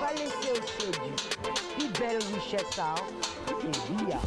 Va laisser au chédu. Puis belle richesse, ça. C'est bien.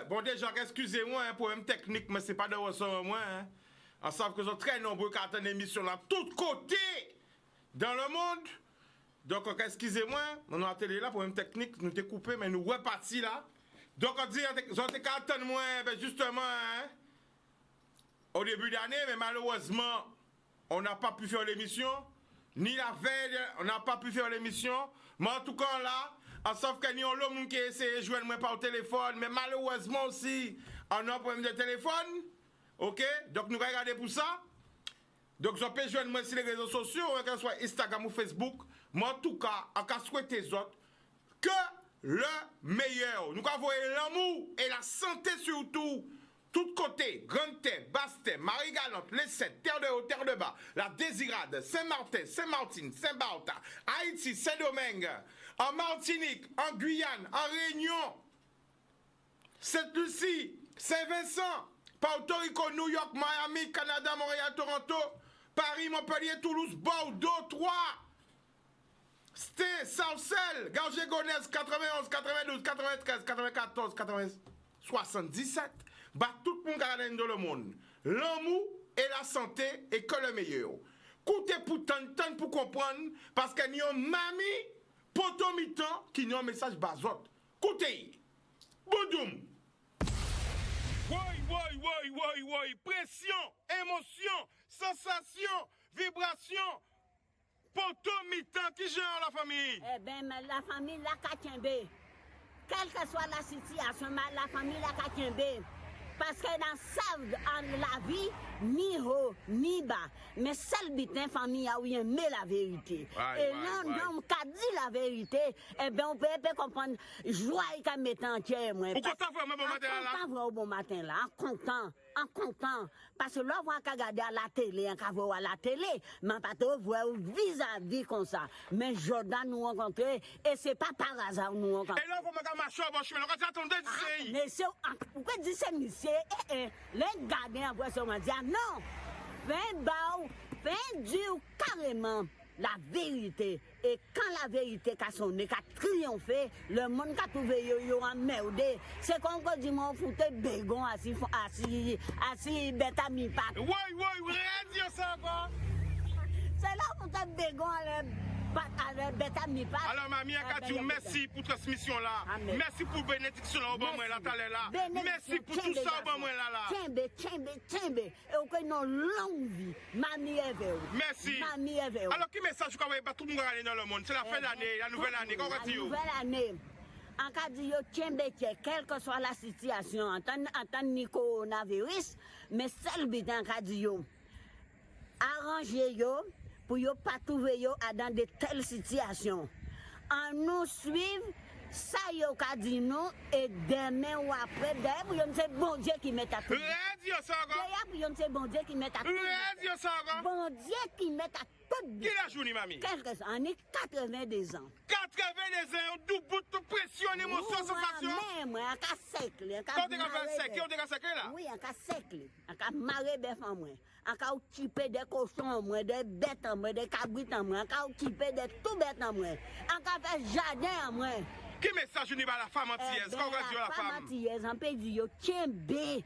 Bon, déjà, excusez-moi pour une technique, mais c'est pas de ressort moi. Hein. On sait que sont très nombreux qui attendent l'émission là, tous côtés dans le monde. Donc, excusez-moi, on a la télé là pour une technique, nous t'ai coupé, mais nous repartis là. Donc, on dit, j'en ai qu'à attendre moi, ben justement, hein, au début d'année, mais malheureusement, on n'a pas pu faire l'émission, ni la veille, on n'a pas pu faire l'émission, mais en tout cas là, sauf que nous avons l'homme qui a essayé de joindre moi par téléphone, mais malheureusement aussi, on a un problème de téléphone. Ok? Donc nous allons regarder pour ça. Donc je peux joindre moi sur les réseaux sociaux, que ce soit Instagram ou Facebook. Mais en tout cas, on va souhaiter aux autres que le meilleur. Nous avons l'amour et la santé surtout. Tout côté, Grande Terre, Basse Terre, Marie-Galante, les Sept, Terre de Haut, Terre de Bas, la Désirade, Saint-Martin, Saint-Martine, Saint-Barta, Haïti, Saint-Domingue, en Martinique, en Guyane, en Réunion, Sainte-Lucie, Saint-Vincent, Porto Rico, New York, Miami, Canada, Montréal, Toronto, Paris, Montpellier, Toulouse, Bordeaux, Troyes, Stein, Sarcelles, Garges-Gonesse, 91, 92, 93, 94, 77. Bah, tout le monde garde dans le monde. L'amour et la santé est que le meilleur. Coutez pour tant pour comprendre, parce qu'il y a une mamie, potomitan, qui a un message bazot. Coutez. Boudoum. Oui. Pression, émotion, sensation, vibration. Potomitan, qui gère la famille? Eh bien, la famille, la Katienbe. Quelle que soit la situation, la famille, la Katienbe. Parce que dans la vie, ni haut, ni bas. Mais seul but de famille a oui aimer la vérité. Et l'homme qui a dit la vérité, eh bien, on peut comprendre joie qu'à mettre en tiers. Pourquoi t'as vraiment bon matin là? Bon matin là, en content. Parce que là, on va regarder à la télé, on va voir à la télé, mais pas te voir vis-à-vis comme ça. Mais Jordan nous rencontrer, et c'est pas par hasard nous rencontrer. Et là, vous me marcher au bon chemin, quand j'attendais d'ici. Mais c'est, pourquoi dire c'est monsieur? Les gardiens après ça, on va dire non. Fin dur carrément la vérité. Et quand la vérité a sonné, a triomphé, le monde a trouvé yo en merde. C'est comme quand dit mon fouté bégon assis bête à mi patte. Oui, rien ça quoi. C'est là où t'as bégon avec bête à mi patte. Alors mamie a dit merci pour transmission là. Merci pour bénédiction là au bon moi là là. Merci pour tout ça au bon moi là. Tiens. Et on a une longue vie. Mamie est veuve. Merci. Mamie est veuve. Alors quel message vous avez pas tout le monde aller dans le monde? C'est la fin d'année, la nouvelle année. Qu'est-ce que tu dis? La nouvelle année. En cas de tiens, quelle que soit la situation, en tant que coronavirus, mais seul but en cas de arranger yo pour ne pas trouver dans de telles situations. En nous suivre, ça yo ka dit nous et demain ou après, d'ailleurs, c'est bon Dieu qui met à tout. Radio ça D'ailleurs, c'est bon Dieu qui met à tout. Radio ça Bon Dieu qui met à tout. Qui la journée, mamie? Quelque chose, on est 82 ans. 82 ans, tout bout de pression, émotion, sensation. Moi, on a sec. Quand tu as sec, on a sec là? Oui, on a sec. On a maré bœuf en moi. On a occupé des cochons en moi, des bêtes en moi, des cabrites en moi. On a occupé des tout bêtes en moi. On a fait jardin en moi. Quel message je n'ai pas la femme antillaise? Qu'est-ce que tu as la femme? La femme antillaise, on peut dire, tiens, bé.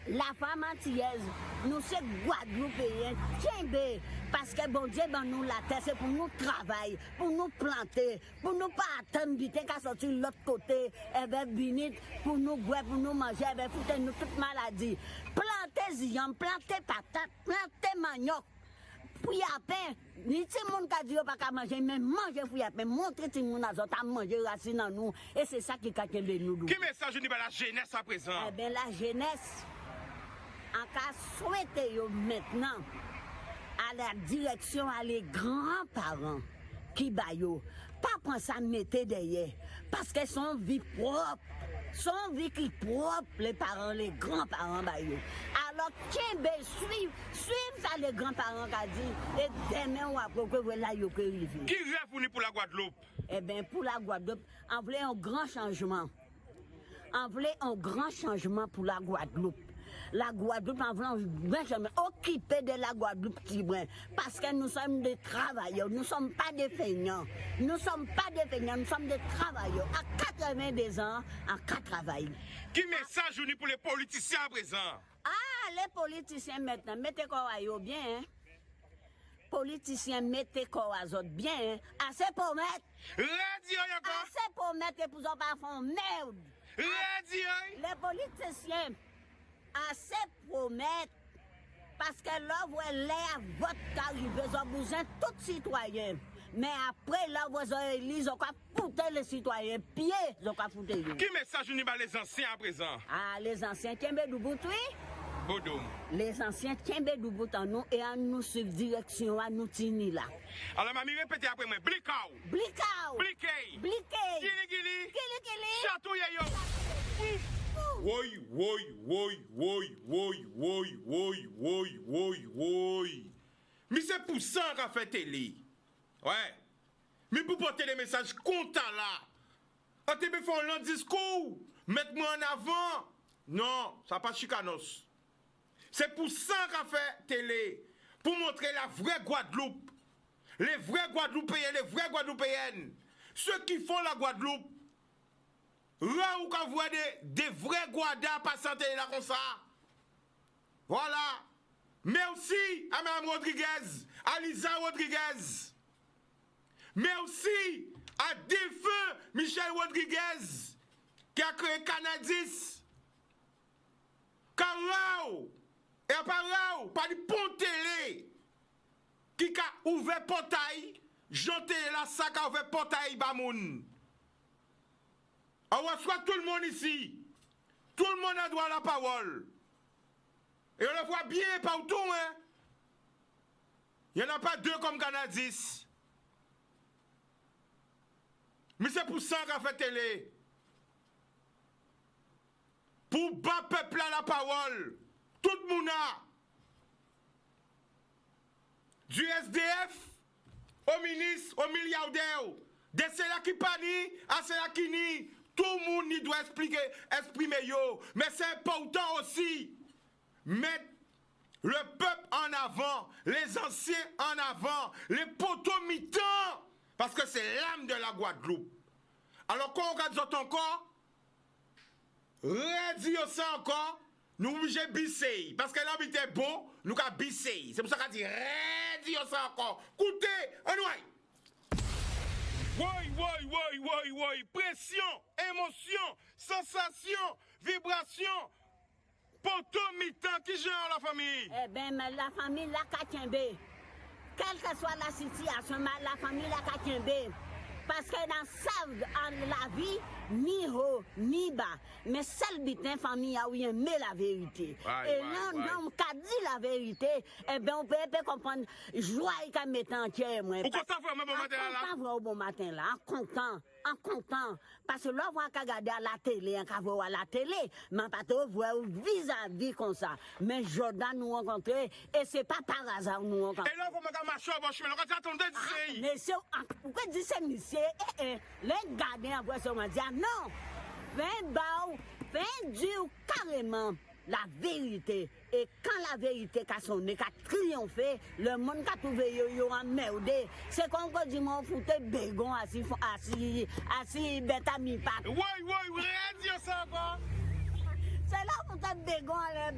La femme antillaise, nous sommes Guadeloupéens, tiens, bé. Parce que bon Dieu, ben, nous la terre, c'est pour nous travailler, pour nous planter, pour nous pas attendre vite qu'à sortir de l'autre côté, et bien, binit, pour nous boire, pour nous manger, et bien, foutre nous toute maladie. Planter zion, planter patate, planter manioc. Fouille à pain, ni si mon ka dit pas qu'à manger, mais manger fouille à pain, montrer si mon azot à manger racine dans nous, et c'est ça qui a de nous. Quel message je n'ai pas la jeunesse à présent? Eh bien, la jeunesse, en cas souhaité yo maintenant à la direction à les grands-parents qui baillent. Pas prendre ça mettre derrière parce que son vie propre. Son vie qui propre, les parents, les grands-parents baillent. Alors, suivre ça les grands-parents qui dit, et demain ou après que voilà, yo que rive. Qui rêve pour la Guadeloupe? Eh bien, pour la Guadeloupe, on voulait un grand changement. On voulait un grand changement pour la Guadeloupe. La Guadeloupe, on voulait un grand changement. Occuper de la Guadeloupe qui brûle. Parce que nous sommes des travailleurs. Nous ne sommes pas des feignants. Nous ne sommes pas des feignants. Nous sommes des travailleurs. À 82 ans, en 4 travail. Qui message pour les politiciens à présent? Ah, les politiciens maintenant, mettez quoi bien, hein? Politiciens, mettez quoi bien, hein? Assez pour mettre. Radio encore. Assez pour mettre et pour ne pas faire merde. Radio. Les politiciens, assez promettre. Parce que là, vous avez vote arrivé, vous avez besoin de tout citoyen. Mais après, là, vous avez élu, vous avez foutu les citoyens, pieds, vous avez foutu. Qui message pour les anciens à présent? Ah, les anciens, tiens, du bout, oui. Bodom. Les anciens tiennent du bout en nous et à nous suivre direction à nous tenir là. Alors, mamie, répétez après moi. Blikao. Blikao. Bliké. Bliké. Gili gili. Gili gili. Chatouye yo. Woy, woy, woy, woy, woy, woy, woy, woy, woy, woy. Mais c'est pour ça qu'a fait télé. Ouais. Mais pour porter des messages comptant là. On te fait un long discours. Mettre-moi en avant. Non, ça pas chicanos. C'est pour ça qu'a fait télé. Pour montrer la vraie Guadeloupe. Les vrais Guadeloupéens, les vrais Guadeloupéennes. Ceux qui font la Guadeloupe. Là où on voit des vrais Guadas passer là comme ça. Voilà. Mais aussi à Mme Rodriguez, à Lisa Rodriguez. Mais aussi à défunt Michel Rodriguez, qui a créé Canadis. Car Rao, et pas Rao, pas du pont télé, qui a ouvert portail, janté la sac a ouvert portail Bamoun. On reçoit tout le monde ici. Tout le monde a droit à la parole. Et on le voit bien partout, hein. Il n'y en a pas deux comme Canadis. Mais c'est pour ça qu'a fait télé. Pour bas peuple à la parole. Tout le monde a. Du SDF au ministre, au milliardaire. De ceux-là qui panient à ceux-là qui nient. Tout le monde y doit exprimer yo. Mais c'est important aussi. Mettre le peuple en avant, les anciens en avant, les poteaux mitants. Parce que c'est l'âme de la Guadeloupe. Alors quand on regarde ça encore, redire ça encore, nous obligés de bisser. Parce que l'homme était bon, nous avons bisser. C'est pour ça qu'on dit redire ça encore. Écoutez, on y woy, pression, émotion, sensation, vibration, poteau mitant qui gère la famille. Eh bien, mais la famille, la Katienbe, quelle que soit la situation, la famille, la Katienbe, parce que dans la vie, ni haut, ni bas, mais seul bitin famille a oui mais la vérité. Et là, on a dit la vérité, eh bien, on peut comprendre joie qu'à mettre entière. Pourquoi ça fait bon matin là? Pas au bon matin là, en content. Parce que là, on va regarder à la télé, on va voir à la télé, mais pas trop voir vis-à-vis comme ça. Mais Jordan nous rencontrer, et c'est pas par hasard nous rencontrer. Et là, vous me marcher au bon chemin, quand attendez d'ici. Mais c'est, pourquoi dire c'est monsieur? Les gardiens après ça, on va dire non. Fin dur carrément la vérité. Et quand la vérité a sonné, a triomphé, le monde qui a trouvé yo en merde. C'est comme quand dit mon foutu bégon assis bête à mi-pat. Oui, radio ça encore. C'est là pour te bégon avec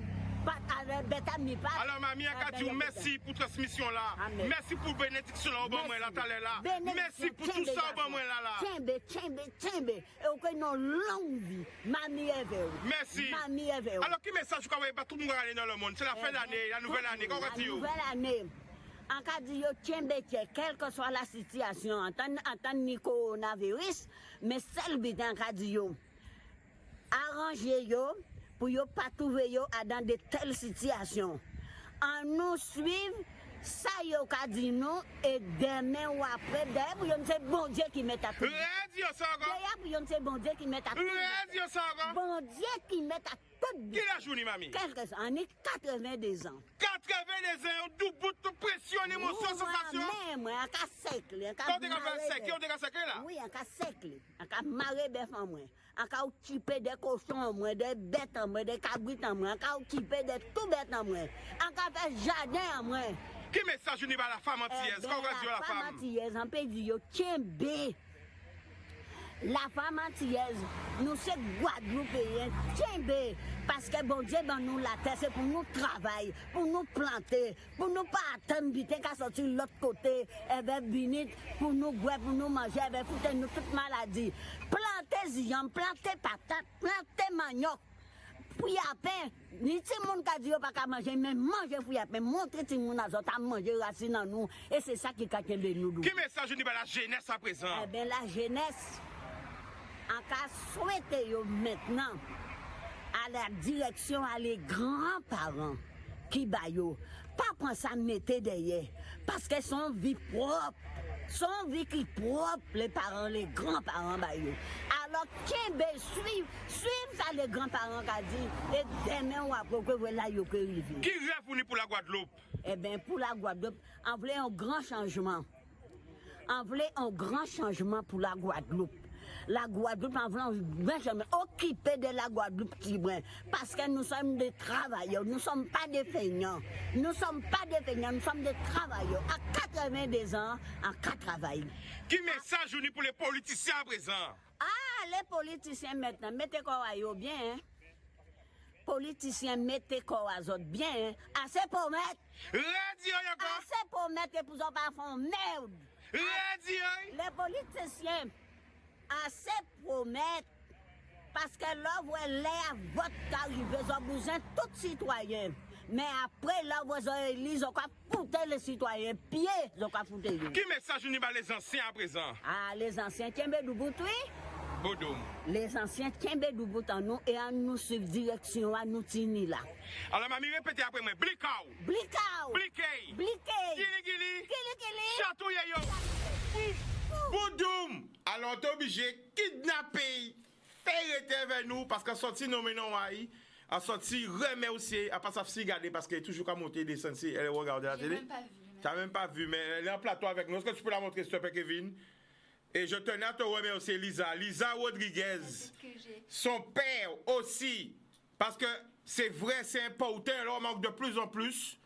bête à mi-pat. Alors, mamie, merci pour transmission là. Merci pour bénédiction là au bon moment là, là. Merci pour tout ça au bon moment là. Tiens, et au cas une longue vie, mamie est vers. Merci. Mamie est vers. Alors, qui message vous avez pas tout le monde aller dans le monde? C'est la fin d'année, la nouvelle année. Comment La nouvelle année. En cas de tiens, quelle que soit la situation, en tant que coronavirus, mais celle en cas de arranger yo. pour ne pas trouver dans de telles situations. En nous suivre, ça yo ka dit nous et demain ou après, d'ailleurs pour yon c'est bon Dieu qui met à tout. Radio ça encore. D'ailleurs pour yon c'est bon Dieu qui met à tout. Radio ça encore. Bon Dieu qui met à tout. Qui la journée, mamie? Qu'est-ce que ça? On est 82 ans. 82 ans, tout bout de pression, émotion, sensation. Mais moi, on a sec. Quand on a fait sec, on a sec là? Oui, on a sec. On a maré bœuf en moi. On a occupé des cochons en moi, des bêtes en moi, des cabrites en moi. On a occupé des tout bêtes en moi. On a fait jardin en moi. Qui message unique à la femme antillaise? Quand on va dire la femme? La femme antillaise, on peut dire, tiens, bé. La femme antillaise, nous sommes Guadeloupéens, tiens, bé. Parce que bon Dieu, ben nous la terre, c'est pour nous travailler, pour nous planter, pour nous pas attendre vite qu'à sortir de l'autre côté, et bien venir pour nous boire, pour nous manger, et bien foutre nous toute maladie. Planter zion, planter patate, planter manioc. Fouille à pain, ni tout le monde qui dit pas qu'à manger, mais manger fouille à pain, montrer tout le monde à manger racine en nous, et c'est ça qui a de nous. Qui message unique à la jeunesse à présent? Eh bien, la jeunesse, en cas souhaité maintenant, à la direction, à les grands-parents qui baillent, pas penser à mettre derrière, parce que son vie propre, son vie qui propre, les parents, les grands-parents baillent. Alors, suivre ça les grands-parents qui dit, et demain ou après, voilà, il y a que rivière. Qui rêve pour la Guadeloupe? Eh bien, pour la Guadeloupe, on voulait un grand changement. On voulait un grand changement pour la Guadeloupe. La Guadeloupe, on voulait un grand changement. Occuper de la Guadeloupe qui brille. Parce que nous sommes des travailleurs, nous ne sommes pas des feignants. Nous ne sommes pas des feignants, nous sommes des travailleurs. À 82 ans, en 4 travail. Qui message unique pour les politiciens à présent? Ah, les politiciens maintenant, mettez quoi bien, hein? Politiciens, mettez quoi bien, hein? Assez pour mettre. Radio encore. Assez pour mettre et pour pas faire merde. Radio. Les politiciens, assez pour mettre. Parce que là, vous avez votre arrivée, vous avez besoin de tout citoyen. Mais après, là, vous avez élu, vous avez foutu les citoyens, pieds, vous avez foutu. Qui message unique à les anciens à présent? Ah, les anciens, tiens, ben, oui. Bodoum. Les anciens tiennent des bouts en nous et en nous suivre direction à nous tenir là. Alors, mamie, répétez après moi. Blikao. Blikao. Bliqué. Bliqué. Gili gili. Gili. Chatou yo. Bodoum. Alors, t'es obligé de kidnapper, faire vers nous parce qu'à sortir nos menons à sortir remercier, à pas s'afficher garder parce qu'elle est toujours qu'à monter des sens, elle regarde la télé. T'as même pas vu, mais elle est en plateau avec nous. Est-ce que tu peux la montrer, s'il te plaît, Kevin? Et je tenais à te remercier, Lisa Rodriguez, son père aussi, parce que c'est vrai, c'est important, alors on manque de plus en plus.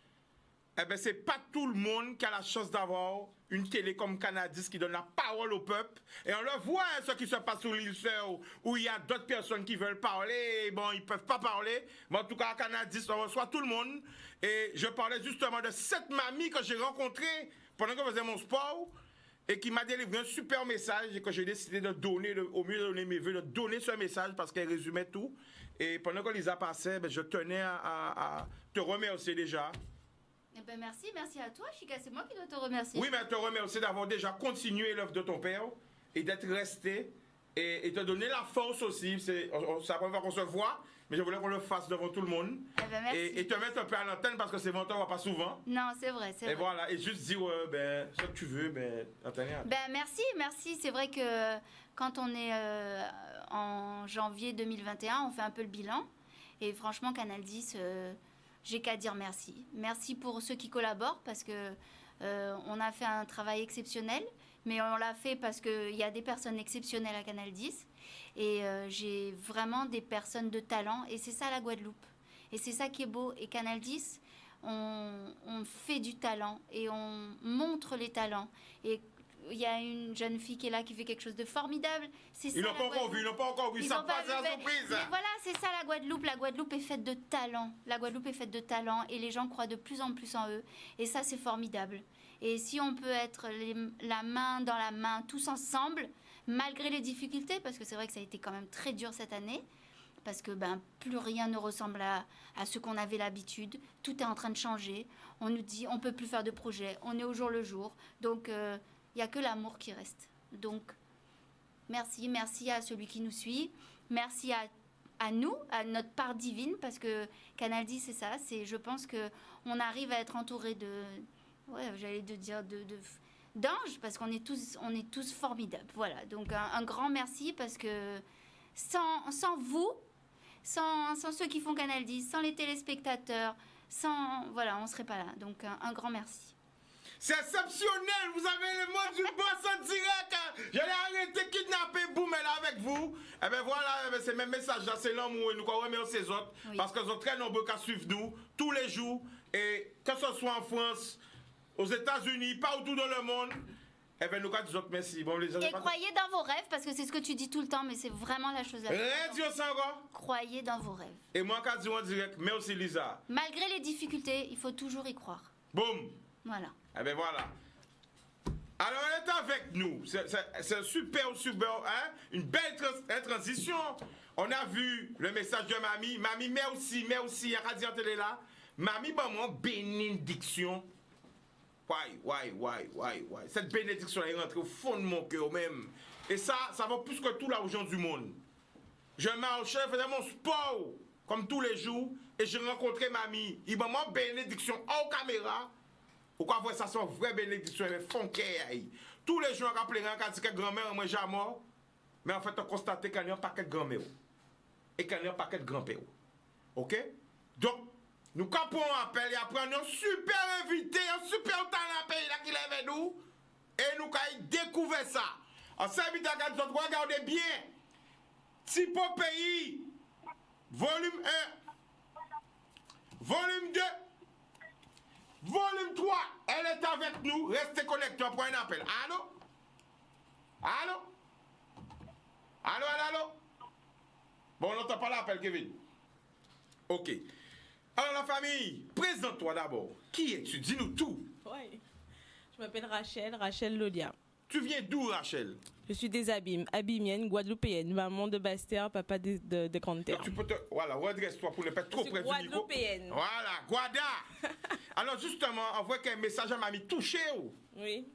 Eh bien, c'est pas tout le monde qui a la chance d'avoir une télé comme Canadis qui donne la parole au peuple. Et on le voit, hein, ce qui se passe sur l'île Sœur, où il y a d'autres personnes qui veulent parler. Bon, ils peuvent pas parler. Mais en tout cas, à Canadis, on reçoit tout le monde. Et je parlais justement de cette mamie que j'ai rencontrée pendant que je faisais mon sport. Et qui m'a délivré un super message et que j'ai décidé de donner, au mieux de donner mes vœux, de donner ce message parce qu'elle résumait tout. Et pendant que Lisa passait, ben, je tenais à te remercier déjà. Eh ben merci à toi, Chika, c'est moi qui dois te remercier. Oui, mais te remercier d'avoir déjà continué l'œuvre de ton père et d'être resté et te donner la force aussi. C'est la première fois qu'on se voit, mais je voulais qu'on le fasse devant tout le monde. Eh ben merci. Et te mettre un peu à l'antenne parce que c'est bon, on ne voit pas souvent. Non, c'est vrai, c'est vrai. Et voilà, et juste dire, ben, ce que tu veux, ben, attendez. Ben merci. C'est vrai que quand on est en janvier 2021, on fait un peu le bilan. Et franchement, Canal 10, j'ai qu'à dire merci. Merci pour ceux qui collaborent parce que on a fait un travail exceptionnel. Mais on l'a fait parce qu'il y a des personnes exceptionnelles à Canal 10. Et j'ai vraiment des personnes de talent. Et c'est ça la Guadeloupe. Et c'est ça qui est beau. Et Canal 10, on fait du talent et on montre les talents. Et il y a une jeune fille qui est là qui fait quelque chose de formidable. Ils n'ont pas encore vu, ça passe à la surprise. Mais voilà, c'est ça la Guadeloupe. La Guadeloupe est faite de talent. La Guadeloupe est faite de talent et les gens croient de plus en plus en eux. Et ça, c'est formidable. Et si on peut être la main dans la main, tous ensemble, malgré les difficultés, parce que c'est vrai que ça a été quand même très dur cette année, parce que plus rien ne ressemble à ce qu'on avait l'habitude. Tout est en train de changer. On nous dit on ne peut plus faire de projet. On est au jour le jour. Donc, il n'y a que l'amour qui reste. Donc, merci à celui qui nous suit. Merci à à nous, à notre part divine, parce que Canal 10, c'est ça. Je pense qu'on arrive à être entouré d'anges, parce qu'on est tous formidables. Voilà, donc un grand merci, parce que sans vous, sans ceux qui font Canal 10, sans les téléspectateurs, on ne serait pas là. Donc un grand merci. C'est exceptionnel, vous avez le mot du boss en direct. J'allais arrêter kidnapper Boumel avec vous. Et bien voilà, c'est même message là, c'est l'amour et nous remercions ces autres. Oui. Parce qu'ils sont très nombreux qui suivent nous tous les jours. Et que ce soit en France, aux États-Unis, partout dans le monde. Eh bien, nous disons merci. Bon, et croyez dans vos rêves, parce que c'est ce que tu dis tout le temps, mais c'est vraiment la chose à faire. Croyez dans vos rêves. Et moi, quand je dis en direct, merci Lisa. Malgré les difficultés, il faut toujours y croire. Boum. Voilà. Eh bien, voilà. Alors, elle est avec nous. C'est super, hein? Une belle transition. On a vu le message de Mamie. Mamie, merci, il y a Radio Télé là. Mamie, maman, bénédiction. Ouais. Cette bénédiction est rentrée au fond de mon cœur même. Et ça va plus que tout l'argent du monde. Je marchais, je faisais mon sport, comme tous les jours, et j'ai rencontré Mamie. Il m'a mis bénédiction en caméra. Pourquoi voir ça, c'est une vraie bénédiction, mais fonquée. Tous les jours, on rappelle, quand on dit que grand-mère est déjà mort, mais en fait, on constate qu'il y a un paquet de grand-mère. Et qu'il y a un paquet de grand-père. Ok? Donc, nous capons un appel et après, un super invité, un super talent pays là qui est avec nous. Et nous avons découvert ça. En s'invite à regardez bien. Tipo Pays, volume 1, volume 2. Volume 3, elle est avec nous. Restez connectés pour un appel. Allô? Bon, on n'entend pas l'appel, Kevin. Ok. Alors, la famille, présente-toi d'abord. Qui es-tu? Dis-nous tout. Oui. Je m'appelle Rachel Lolia. Tu viens d'où, Rachel? Je suis des Abîmes, abimienne, guadeloupéenne, maman de Bastère, papa de Grande-Terre. Tu peux voilà, redresse-toi pour ne pas être trop près du micro. Guadeloupéenne. Voilà, Guada. Alors justement, on voit qu'un message à mamie touché. Oui.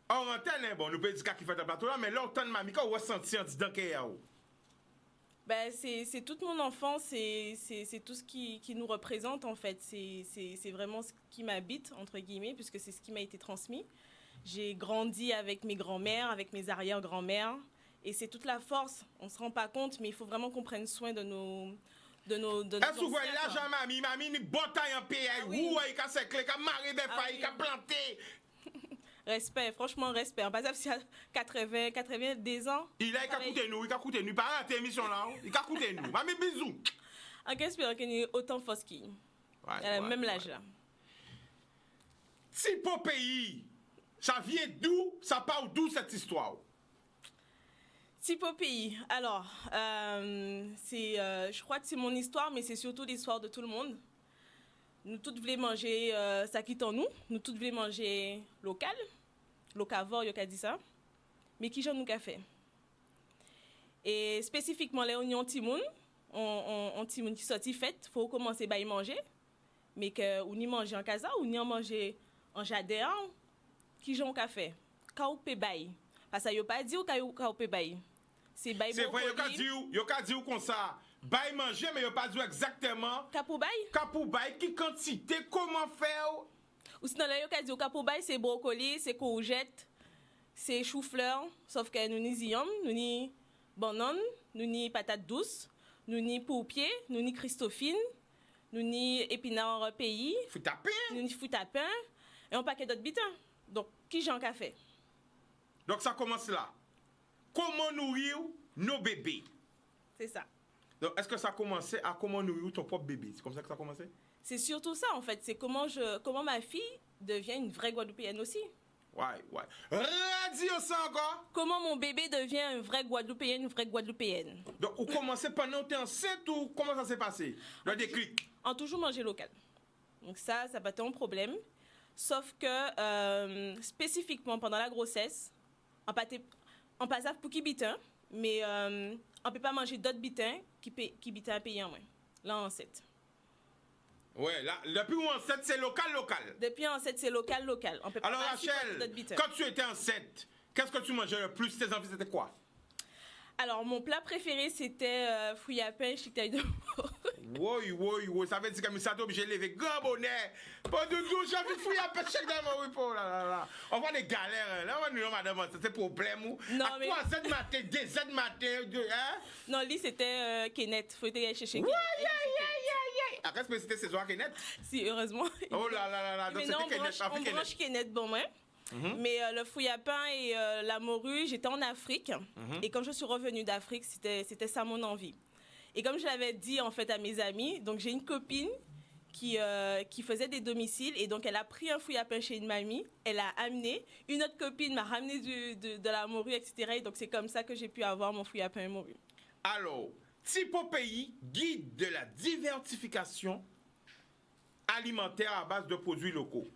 En antenne, bon, nous pouvons dire qu'il fait un plateau là, mais là, on entend mamie, qu'on ressenti en disant qu'il y a. Ben, c'est toute mon enfance, c'est tout ce qui nous représente en fait. C'est vraiment ce qui m'habite, entre guillemets, puisque c'est ce qui m'a été transmis. J'ai grandi avec mes grands-mères, avec mes arrière-grands-mères. Et c'est toute la force. On ne se rend pas compte, mais il faut vraiment qu'on prenne soin de nos est-ce que vous voyez là, mamie, ni bataille en pays, ou il a seclé, il a marré des failles, il a planté. Respect, franchement, respect. En passant, s'il a 90 ans. Il a écouté nous, il pas raté l'émission là. Il a écouté nous. Mamie, bisous. En espérant qu'il y ait autant de force qu'il y a. Même l'âge là. Tipo Pays. Ça vient d'où? Ça part d'où cette histoire? Tipo Pays. Alors, je crois que c'est mon histoire, mais c'est surtout l'histoire de tout le monde. Nous toutes voulons manger ça quitte en nous. Nous toutes voulons manger local. Locavore, il y a dit ça. Mais qui j'en nous qu'a fait? Et spécifiquement, les oignons timoun, on timoun qui sorti fait, il faut commencer à y manger. Mais qu'on y mange en casa, ou ni en manger en jardin. Qui j'en café kaoupé bail parce que yo pas dit ou kaoupé bail c'est bail c'est vrai yo ka dit ou comme ça bail manger mais yo pas dit exactement kapou bail qui quantité comment faire ou sinon là yo ka dit kapou bail c'est brocoli c'est courgette c'est chou-fleur sauf que nous ni ziam nous ni banane nous ni patate douce nous ni pourpier nous ni christophine nous ni épinard pays nous ni fout à pain et un paquet d'autres bitins. Donc, qui j'en a fait? Donc, ça commence là. Comment nourrir nos bébés? C'est ça. Donc, est-ce que ça a commencé à comment nourrir ton propre bébé? C'est comme ça que ça a commencé? C'est surtout ça, en fait. C'est comment ma fille devient une vraie Guadeloupéenne aussi. Ouais. Radio ça encore? Comment mon bébé devient une vraie Guadeloupéenne, Donc, vous commencez pendant que tu es enceinte ou comment ça s'est passé? Le déclic? En toujours manger local. Donc, ça pas été un problème. Sauf que, spécifiquement pendant la grossesse, on passe pour qui bitin, mais on ne peut pas manger d'autres bitins qui bitin à payer en moins. Là, enceinte. Ouais, là, depuis où enceinte, c'est local. Depuis enceinte, c'est local. On peut pas. Alors, Rachel, quand tu étais enceinte, qu'est-ce que tu mangeais le plus? Tes envies, c'était quoi? Alors, mon plat préféré, c'était fouille à pain, chictaille de veau. Oui, ça veut dire que ça t'es obligé de lever grand bonnet. Pas de tout, j'ai envie de fouiller un peu chaque dans mon pour là. On voit des galères, là, on nous madame, c'est problème ou. Non, à mais- 3h du matin, 2h du matin, hein? Non, lui, c'était Kenneth. Faut aller chercher Ouais, Kenneth. Après, c'était saison à Kenneth. Si, heureusement. Oh là, donc Mais non, c'était Kenneth, on branche Kenneth, bon, ouais. Mais le fouille à pain et la morue, j'étais en Afrique. Et quand je suis revenue d'Afrique, c'était ça mon envie. Et comme je l'avais dit en fait à mes amis, donc j'ai une copine qui faisait des domiciles. Et donc elle a pris un fouille à pain chez une mamie. Elle a amené. Une autre copine m'a ramené de la morue, etc. Et donc c'est comme ça que j'ai pu avoir mon fouille à pain et morue. Alors, Typo Pays, guide de la diversification alimentaire à base de produits locaux.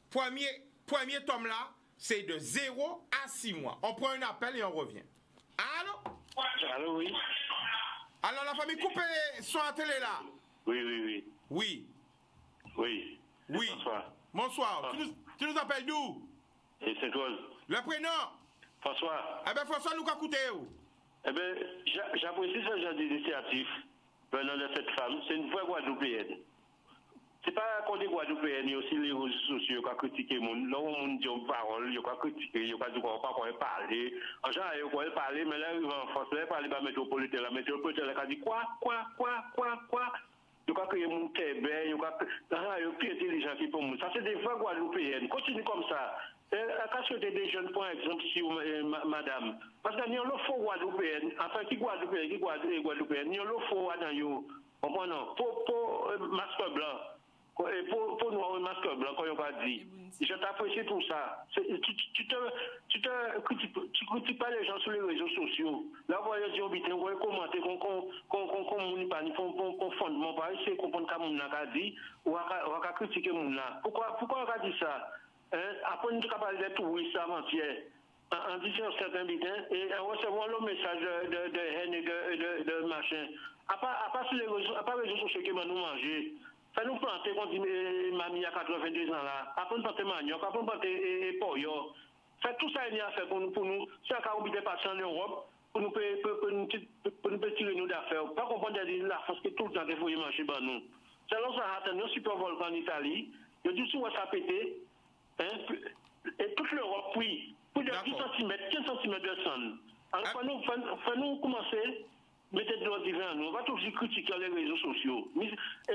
Premier tome là, c'est de 0 à 6 mois. On prend un appel et on revient. Allô? Allô, oui. Alors la famille, coupez son à télé là. Oui. Oui. Bonsoir. Bonsoir. Tu nous appelles d'où? Et c'est toi, Le prénom? François. Eh bien François, nous qu'à coûter où? Eh bien, j'apprécie ce genre d'initiative venant de cette femme. C'est une vraie Guadeloupéenne. C'est pas qu'on des Guadeloupéennes, il y a aussi les réseaux sociaux qui ont critiqué le monde. Là où on dit une parole, il y a critiqué, il y a dit qu'on ne peut pas parler. En général, il y a parler, mais là, en France, là, il parle pas métropolitain. La métropolitain, elle a dit quoi? Il y a créé mon Québec, il y a plus intelligent qui pour moi. Ça, c'est des vraies Guadeloupéennes. Continue comme ça. Qu'est-ce que des jeunes, par exemple, si madame? Parce qu'il y a le faux Guadeloupéenne, enfin, qui Guadeloupéenne, il y a le faux dans you. Comprenez? Pour masque blanc. Pour nous, un masque blanc, comme on va dire. Je t'apprécie pour ça. Tu critiques pas les gens sur les réseaux sociaux. Là, vous voyez, vous voyez commenter, qu'on fondement, pas essayer de comprendre ce qu'on a dit, ou à critiquer mon là. Pourquoi on a dit ça? Après, nous avons parlé de tout, ça avant-hier. En disant certains bitins, et en recevant le message de haine et de machin. À part sur les réseaux sociaux qui nous manger. Ça nous planter, quand dit mamie a 82 ans là. Après, nous planter manioc, après, nous planter poyo. Fait tout ça, il y a fait pour nous. Si on a oublié de passer en Europe, pour nous tirer nous d'affaires. Pas comprendre la France qui tout le temps qu'il faut y manger dans nous. C'est là que ça a atteint un super volcan en Italie. Il y a du sous ça a pété. Et toute l'Europe, oui. Plus de 10 cm, 15 cm de sang. Alors, nous commencer. Mettez de l'ordre divin, nous. On va toujours critiquer les réseaux sociaux.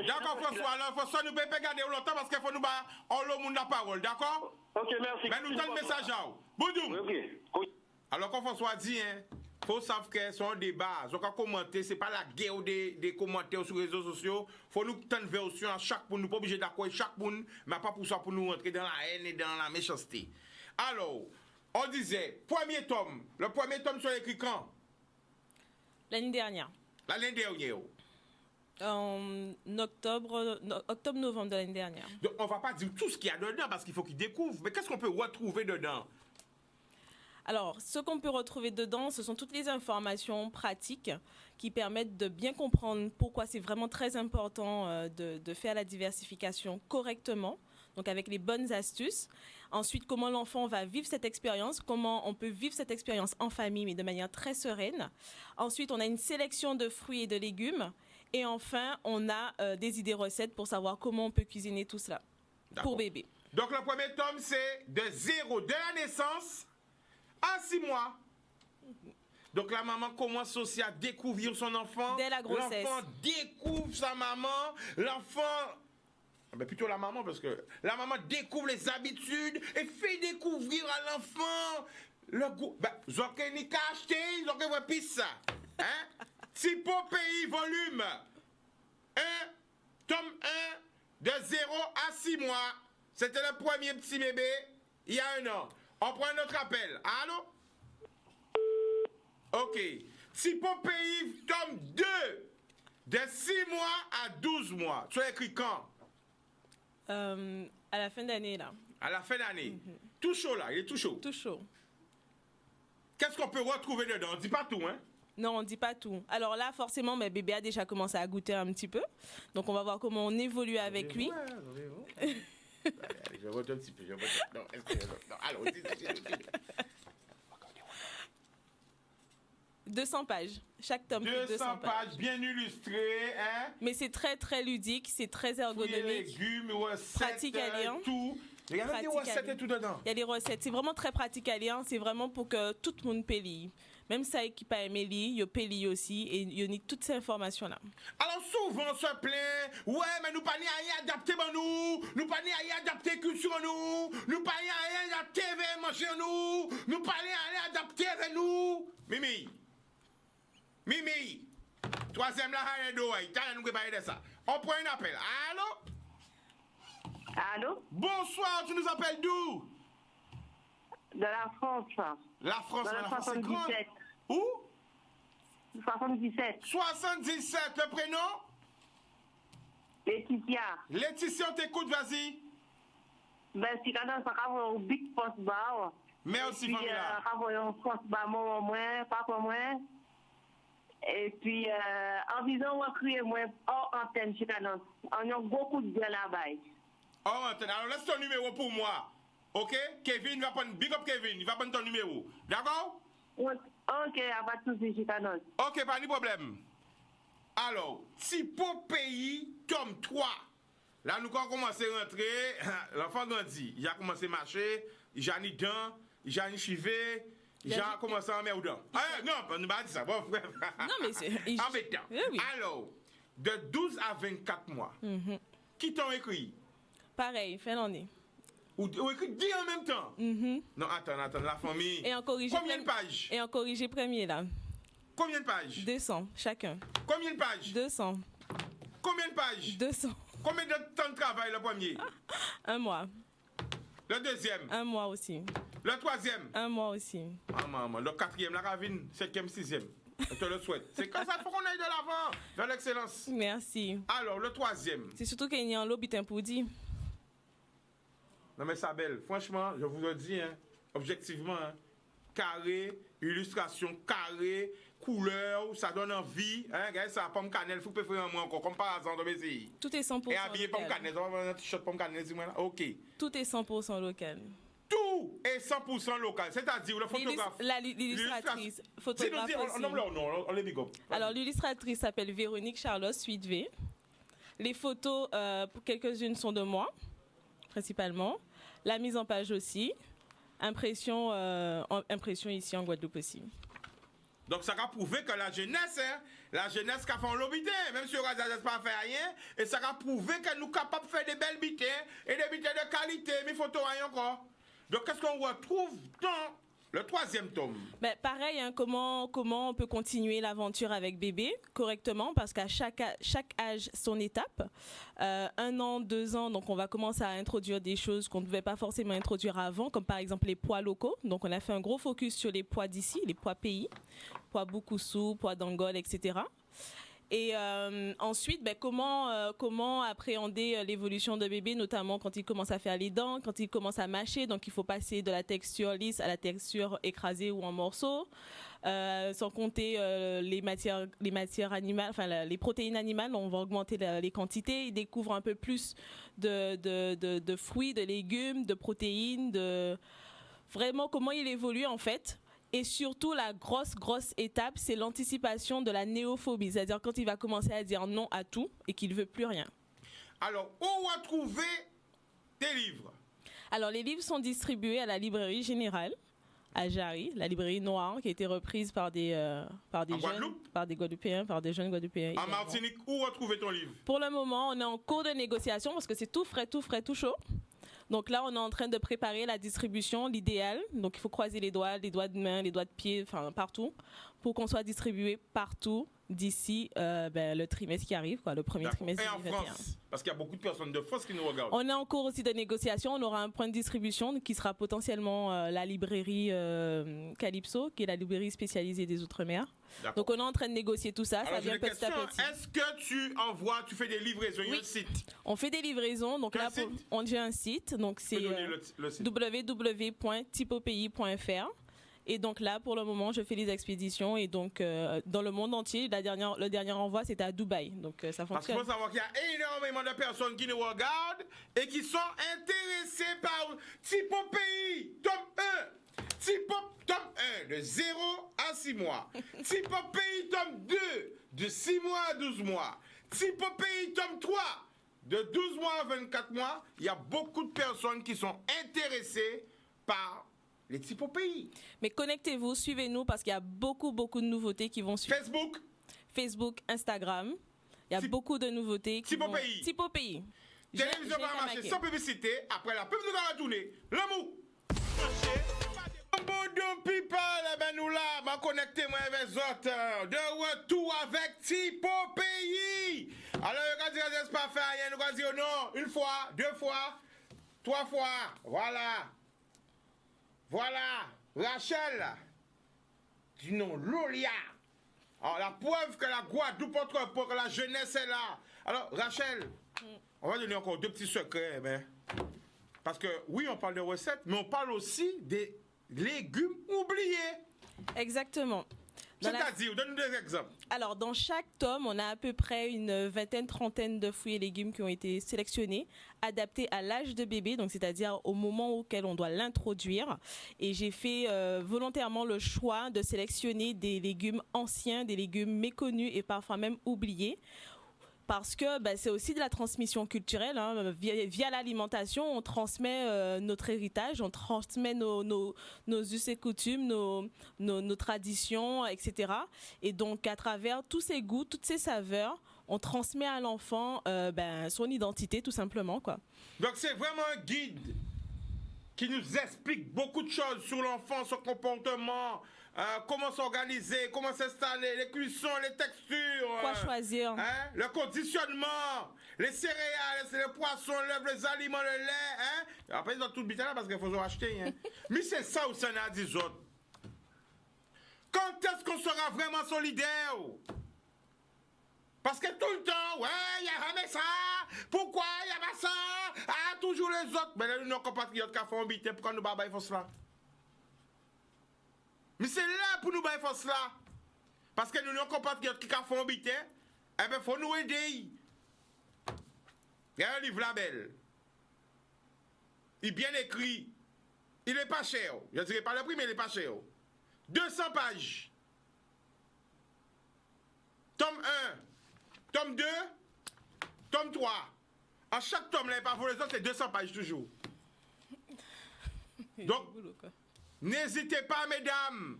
D'accord, François. Alors, François, nous ne pouvons pas garder longtemps parce qu'il faut nous battre en le monde la parole. D'accord? Ok, merci. Mais nous donne le message à vous. Boudoum. Ok. Alors, comme François dit, il faut savoir que c'est un débat. Donc, à commenter, ce n'est pas la guerre des commentaires sur les réseaux sociaux. Il faut nous tenir version à chaque monde. Nous ne sommes pas obligés d'accord avec chaque monde, mais pas pour ça pour nous rentrer dans la haine et dans la méchanceté. Alors, on disait, premier tome. Le premier tome soit écrit quand? L'année dernière. L'année dernière. En octobre-novembre de l'année dernière. Donc, on ne va pas dire tout ce qu'il y a dedans parce qu'il faut qu'ils découvrent. Mais qu'est-ce qu'on peut retrouver dedans? Alors, ce qu'on peut retrouver dedans, ce sont toutes les informations pratiques qui permettent de bien comprendre pourquoi c'est vraiment très important de faire la diversification correctement, donc avec les bonnes astuces. Ensuite, comment l'enfant va vivre cette expérience, comment on peut vivre cette expérience en famille, mais de manière très sereine. Ensuite, on a une sélection de fruits et de légumes. Et enfin, on a des idées recettes pour savoir comment on peut cuisiner tout cela pour bébé. Donc, le premier tome, c'est de 0 de la naissance à 6 mois. Donc, la maman commence aussi à découvrir son enfant. Dès la grossesse. L'enfant découvre sa maman. L'enfant... Ben plutôt la maman, parce que la maman découvre les habitudes et fait découvrir à l'enfant le goût. Ben, ils ont qu'à acheter, ils ont qu'à pis ça. Hein? Typo Pays, volume 1, tome 1, de 0 à 6 mois. C'était le premier petit bébé il y a 1 an. On prend notre appel. Allô? Ok. Typo Pays, tome 2, de 6 mois à 12 mois. Tu as écrit quand? À la fin d'année, là. À la fin d'année. Tout chaud, là. Il est tout chaud. Tout chaud. Qu'est-ce qu'on peut retrouver dedans? On ne dit pas tout, hein? Non, on ne dit pas tout. Alors là, forcément, bébé a déjà commencé à goûter un petit peu. Donc, on va voir comment on évolue avec lui. Allez, je vote un petit peu. Non, est-ce que... Non, allons, dis. 200 pages. Chaque tome fait 200 pages, bien illustrées, hein? Mais c'est très, très ludique, c'est très Fruits et ergonomique. légumes, recettes, Pratique à lire. tout. Il y a des Pratique à recettes lire. et tout dedans. Il y a des recettes. C'est vraiment très pratique à lire. C'est vraiment pour que tout le monde peut lire. Même ça qui pas aimé lire, il peut lire aussi. Et il y a toutes ces informations-là. Alors souvent on se plaint, ouais mais nous pas ni rien adapté pour nous pas ni rien adapté culture nous pas ni rien adapté vers manger nous pas ni rien adapté avec nous. Mimi, troisième là, rien d'eau, t'as nous parler de ça. On prend un appel. Allô? Allô? Bonsoir, tu nous appelles d'où? De la France. La France, Dans la le France c'est grande. 77. Où? 77. 77, le prénom? Laetitia. Laetitia, on t'écoute, vas-y. Ben, si quand on s'en va au Big Post Bar. Merci, puis, Famila. quand on Post Bar, moins, pas pour moins. Et puis, en disant, on crie moins hors antenne chez Canon. On a beaucoup de bien là-bas. Oh, alors laisse ton numéro pour moi. Ok? Kevin va prendre, big up Kevin, il va prendre ton numéro. D'accord? Ok, pas de soucis chez Canon. Ok, pas de problème. Alors, Tipo Pays, tome 3. Là, nous avons commencé à rentrer. L'enfant grandit. Il a commencé à marcher. Il a ni dents. Il a ni chivé. Il a commencé à mettre aux dents. Non, on ne va pas dire ça. Bon, frère. Non, mais c'est... En même temps. Oui. Alors, de 12 à 24 mois, qui t'ont écrit? Pareil, fin d'année. Ou écrit 10 en même temps? Non, attends, la famille. Et en corrigé... Combien de pages? Et en corrigé premier, là. Combien de pages? 200, chacun. Combien de pages? 200. Combien de pages? 200. Combien de temps de travail le premier? 1 mois. Le deuxième? 1 mois aussi. Le troisième? 1 mois aussi. Ah, maman. Le quatrième, la ravine. Cinquième, sixième. Je te le souhaite. C'est comme ça qu'il faut qu'on aille de l'avant vers l'excellence. Merci. Alors, le troisième. C'est surtout qu'il y a un lobby pour dire. Non, mais ça belle. Franchement, je vous le dis, hein, objectivement, hein, carré, illustration carré, couleur, ça donne envie. Hein, gars, ça pomme cannelle, faut préférer moi encore, comme par hasard, mais c'est. Tout est 100% Et habillé pomme local. cannelle, on va un t-shirt pomme cannelle, dis-moi là. Ok. Tout est 100% local. Tout est 100% local. C'est-à-dire, le photographe. L'illustratrice, photographe aussi. On les big up. Alors, l'illustratrice s'appelle Véronique Charlotte, suite V. Les photos, pour quelques-unes, sont de moi, principalement. La mise en page aussi. Impression ici en Guadeloupe aussi. Donc ça a prouvé que la jeunesse qui a fait un lobby, même si on n'a pas fait rien, et ça a prouvé que nous sommes capables de faire des belles bitins et des bitins de qualité, mais il faut rien encore. Donc qu'est-ce qu'on retrouve dans le troisième tome? Ben, pareil, hein, comment on peut continuer l'aventure avec bébé correctement, parce qu'à chaque âge, son étape. 1 an, 2 ans, donc on va commencer à introduire des choses qu'on ne devait pas forcément introduire avant, comme par exemple les poids locaux. Donc on a fait un gros focus sur les poids d'ici, les poids pays, poids Boukoussou, poids d'Angole, etc. Et ensuite, ben, comment appréhender l'évolution de bébé, notamment quand il commence à faire les dents, quand il commence à mâcher. Donc, il faut passer de la texture lisse à la texture écrasée ou en morceaux. Sans compter les matières animales, enfin les protéines animales, on va augmenter les quantités. Il découvre un peu plus de fruits, de légumes, de protéines, de vraiment comment il évolue en fait. Et surtout, la grosse étape, c'est l'anticipation de la néophobie. C'est-à-dire quand il va commencer à dire non à tout et qu'il ne veut plus rien. Alors, où on va trouver tes livres? Alors, les livres sont distribués à la librairie générale, à Jarry, la librairie noire, qui a été reprise par des jeunes, par des Guadeloupéens, par des jeunes Guadeloupéens. En également. Martinique, où on va trouver ton livre? Pour le moment, on est en cours de négociation parce que c'est tout frais, tout chaud. Donc là, on est en train de préparer la distribution, l'idéal. Donc il faut croiser les doigts de main, les doigts de pied, enfin partout, pour qu'on soit distribué partout d'ici le trimestre qui arrive, le premier trimestre 2021. Et en France, parce qu'il y a beaucoup de personnes de France qui nous regardent. On est en cours aussi de négociation. On aura un point de distribution qui sera potentiellement la librairie Calypso, qui est la librairie spécialisée des Outre-mer. Donc on est en train de négocier tout ça. Alors, ça vient petit à petit. Est-ce que tu fais des livraisons? Oui. Un site? On fait des livraisons. Donc là, on a un site. Donc c'est www.tipopays.fr. Et donc là, pour le moment, je fais les expéditions. Et donc, dans le monde entier, le dernier envoi, c'était à Dubaï. Donc, ça fonctionne. Parce qu'il faut savoir qu'il y a énormément de personnes qui nous regardent et qui sont intéressées par Tipo Pays, tome 1. Tipop tome 1 de 0 à 6 mois. Tipop Pays tome 2 de 6 mois à 12 mois. Tipop Pays tome 3 de 12 mois à 24 mois. Il y a beaucoup de personnes qui sont intéressées par les Tipop Pays. Mais connectez-vous, suivez-nous parce qu'il y a beaucoup de nouveautés qui vont suivre. Facebook, Instagram. Il y a beaucoup de nouveautés. Tipop Pays. Tipop Pays. Télévision va marcher sans publicité. Après la pub, nous allons retourner. L'amour. Bon people, eh ben nous là, m'a connecté moi avec les autres. De retour avec Tipop Pays. Alors, quand c'est pas fait rien, nous allons dire non. Une fois, 2 fois, 3 fois. Voilà. Voilà. Rachel. Du nom Lolia. Alors, la preuve que la Guadeloupe, pour que la jeunesse est là. Alors, Rachel, on va donner encore 2 petits secrets. Ben. Parce que, oui, on parle de recettes, mais on parle aussi des légumes oubliés. Exactement. C'est-à-dire, donne-nous des exemples. Alors, dans chaque tome, on a à peu près une vingtaine, trentaine de fruits et légumes qui ont été sélectionnés, adaptés à l'âge de bébé, donc c'est-à-dire au moment auquel on doit l'introduire. Et j'ai fait volontairement le choix de sélectionner des légumes anciens, des légumes méconnus et parfois même oubliés. Parce que c'est aussi de la transmission culturelle. Hein. Via l'alimentation, on transmet notre héritage, on transmet nos us et coutumes, nos traditions, etc. Et donc, à travers tous ces goûts, toutes ces saveurs, on transmet à l'enfant son identité, tout simplement, quoi. Donc, c'est vraiment un guide qui nous explique beaucoup de choses sur l'enfant, son comportement, comment s'organiser, comment s'installer, les cuissons, les textures. Quoi choisir. Le conditionnement, les céréales, les poissons, les aliments, le lait. Après, ils ont tout le bitin là parce qu'il faut acheter. Mais c'est ça où ça n'a dit autres. Quand est-ce qu'on sera vraiment solidaire? Parce que tout le temps, ouais, il y a jamais ça. Pourquoi il n'y a pas ça? Ah, toujours les autres. Mais là, nos compatriotes qui font bité, pourquoi nous babay font cela? Mais c'est là pour nous babay font cela. Parce que nous, nos compatriotes qui font bité, eh bien, il faut nous aider. Il y a un livre label. Il est bien écrit. Il n'est pas cher. Je ne dirais pas le prix, mais il n'est pas cher. 200 pages. Tome 1. Tome 2, tome 3. En chaque tome, là, pour les autres, c'est 200 pages toujours. Donc, n'hésitez pas, mesdames.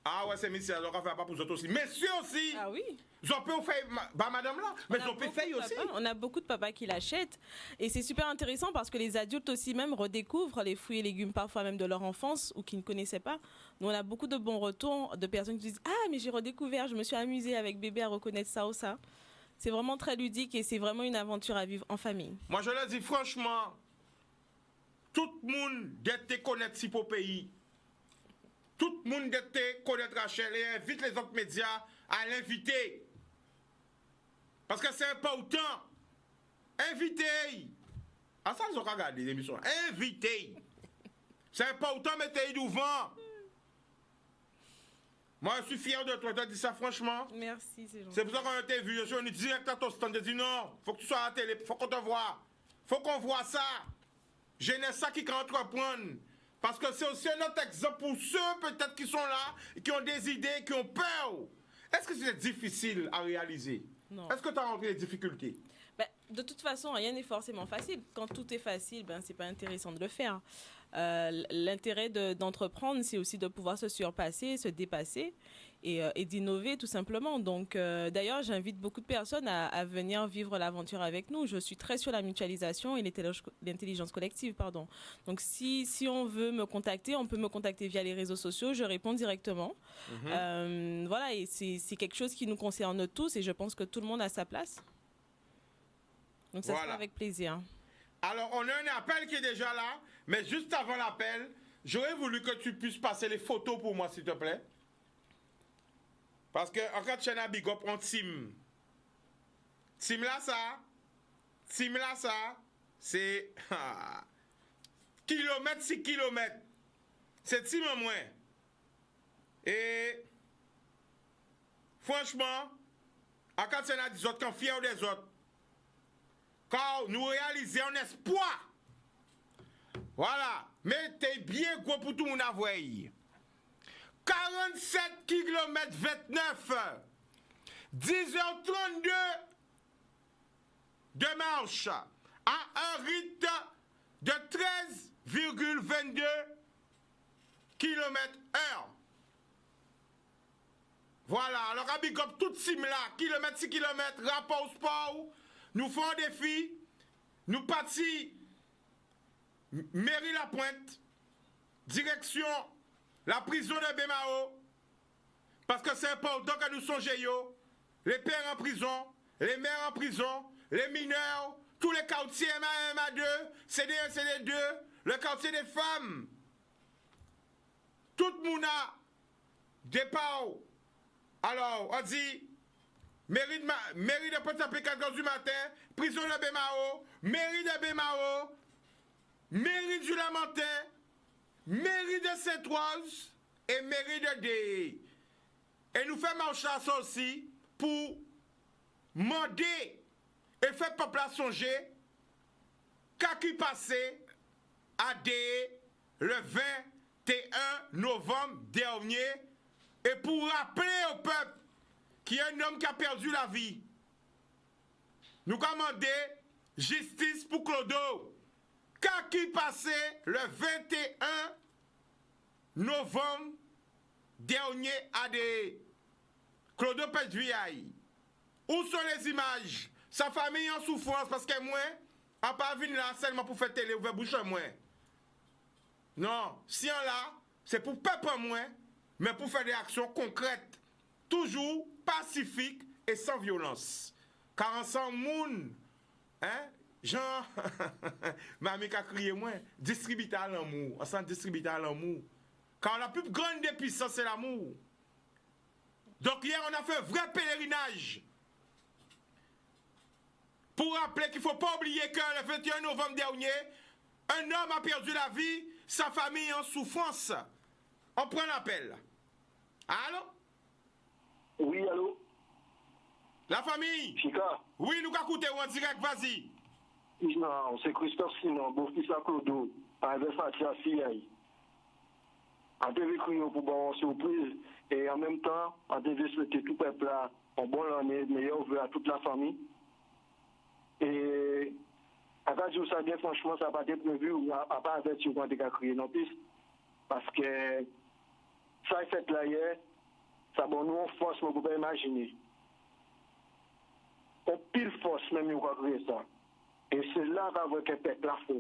Ah ouais, c'est messieurs, on va faire pas pour vous autres aussi. Messieurs aussi. Ah oui. Ils ont pu faire, madame là, mais ils ont pu faire aussi. On a beaucoup de papas qui l'achètent. Et c'est super intéressant parce que les adultes aussi même redécouvrent les fruits et légumes parfois même de leur enfance ou qui ne connaissaient pas. Nous, on a beaucoup de bons retours de personnes qui disent « Ah, mais j'ai redécouvert, je me suis amusée avec bébé à reconnaître ça ou ça. » C'est vraiment très ludique et c'est vraiment une aventure à vivre en famille. Moi, je le dis franchement, tout le monde doit connaître Tipop Pays. Tout le monde doit connaître Rachel et invite les autres médias à l'inviter. Parce que c'est important. Invitez. Ah, ça, ils ont regardé l'émission. Invitez. C'est important, mettez-y devant. Moi, je suis fier de toi. Tu as dit ça franchement. Merci, c'est gentil. C'est pour ça qu'on a été vu. Je suis venu direct à ton stand. Je dis non, faut que tu sois à la télé. Faut qu'on te voie. Faut qu'on voit ça. Jeunesse ça qui entreprendre. Parce que c'est aussi un autre exemple pour ceux peut-être qui sont là, qui ont des idées, qui ont peur. Est-ce que c'est difficile à réaliser? Non. Est-ce que tu as rencontré des difficultés? De toute façon, rien n'est forcément facile. Quand tout est facile, c'est pas intéressant de le faire. L'intérêt d'entreprendre, c'est aussi de pouvoir se surpasser, se dépasser et d'innover tout simplement. Donc, d'ailleurs, j'invite beaucoup de personnes à venir vivre l'aventure avec nous. Je suis très sur la mutualisation et l'intelligence collective, pardon. Donc, si on veut me contacter, on peut me contacter via les réseaux sociaux. Je réponds directement. Voilà, et c'est quelque chose qui nous concerne tous et je pense que tout le monde a sa place. Donc, ça sera avec plaisir. Alors, on a un appel qui est déjà là, mais juste avant l'appel, j'aurais voulu que tu puisses passer les photos pour moi, s'il te plaît. Parce que, en cas de chaîne à Big Up, on Tim. Tim là, ça, c'est kilomètre, 6 kilomètres. C'est Tim en moins. Et, franchement, en cas de chaîne à des autres, quand fiers des autres, car nous réalisons un espoir. Voilà. Mais t'es bien gros pour tout le monde à voir. 47 km 29. 10h32 de marche à un rythme de 13,22 km/h. Voilà, alors à big up tout sim là, kilomètre 6 km, rapport au sport, nous faisons un défi, nous partons Mairie La Pointe, direction la prison de Bemao, parce que c'est important que nous songions, les pères en prison, les mères en prison, les mineurs, tous les quartiers MA1, MA2, CD1, CD2, le quartier des femmes. Tout le monde a départ. Alors, on dit, mairie de Pointe-à-Pitre, 4h du matin, prison de Bemao, mairie de Bemao, mairie du Lamentin, mairie de Sainte-Rose et mairie de DE. Et nous faisons marcher à ça aussi pour demander et faire population songer qu'à qui passé à DE le 21 novembre dernier et pour rappeler au peuple qu'il y a un homme qui a perdu la vie. Nous commandons justice pour Clodo. Qu'à qui passé le 21 novembre dernier à des Clodo Petviaï. Où sont les images? Sa famille en souffrance parce que moi, à pas venir là seulement pour faire télé, ouvrir bouche moi. Non, si on là, c'est pour peuple moi, mais pour faire des actions concrètes, toujours pacifiques et sans violence. Car ensemble, moun, hein, Jean, mamie qui a crié moi, distributeur l'amour, ensemble distributeur l'amour. Car la plus grande des puissances, c'est l'amour. Donc hier, on a fait un vrai pèlerinage pour rappeler qu'il ne faut pas oublier que le 21 novembre dernier, un homme a perdu la vie, sa famille en souffrance. On prend l'appel. Allô? Oui, allô? La famille? Chica? Oui, nous avons écouté en direct, vas-y. Non, c'est Christophe Simon, beau-fils à Clodo, avec Fatia Fiaï. On devait crier pour bonne surprise et en même temps, on devait souhaiter tout peuple là en bonne année, meilleur vœu à toute la famille. Et à cause de ça, bien franchement, ça n'a pas été prévu, à part avec ce qu'on a crié non plus. Parce que ça a fait là hier, ça bon nous en force, mais vous pouvez imaginer. On pile force même, nous va créer ça. Et c'est là qu'avec le peuple là fort,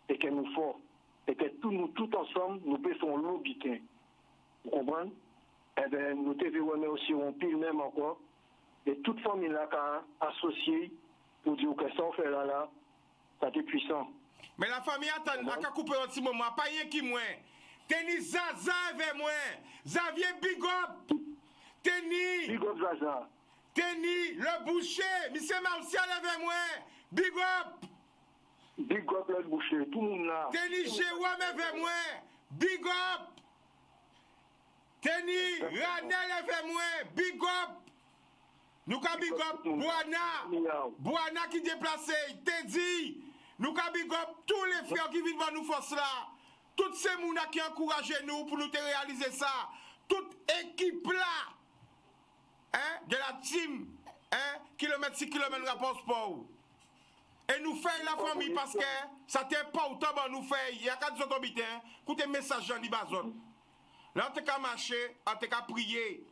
et que nous fort, et que nous tout ensemble, nous faisons l'obitin. Vous comprenez? Eh bien, nous devons aussi on pile même encore, et toute famille là qui a associé pour dire que ça on fait là, ça est puissant. Mais la famille attend, a qu'à couper un petit moment, pas rien qui moins. Teni Zaza avec moi, Xavier Big Up, Teni, Big up Zaza. Teni le boucher, Monsieur Martial avec moi, Big Up, Big up le boucher, tout le monde là. Teni Jérôme avec moi, Big Up, Teni Ranel avec moi, Big Up. Nous ka big up Boana qui déplacé, Teddy. Nous ka big up tous les frères qui viennent nous force là. Toutes ces mounas qui encouragent nous pour nous réaliser ça. Toute équipe là. Hein, de la team. Hein, kilomètre 6 km rapport sport. Et nous faisons la famille parce que ça t'est pas autant bon nous fait. Il y a 4 autres habitants. Écoutez message en Libazon. Là on t'a marché, on t'a prié.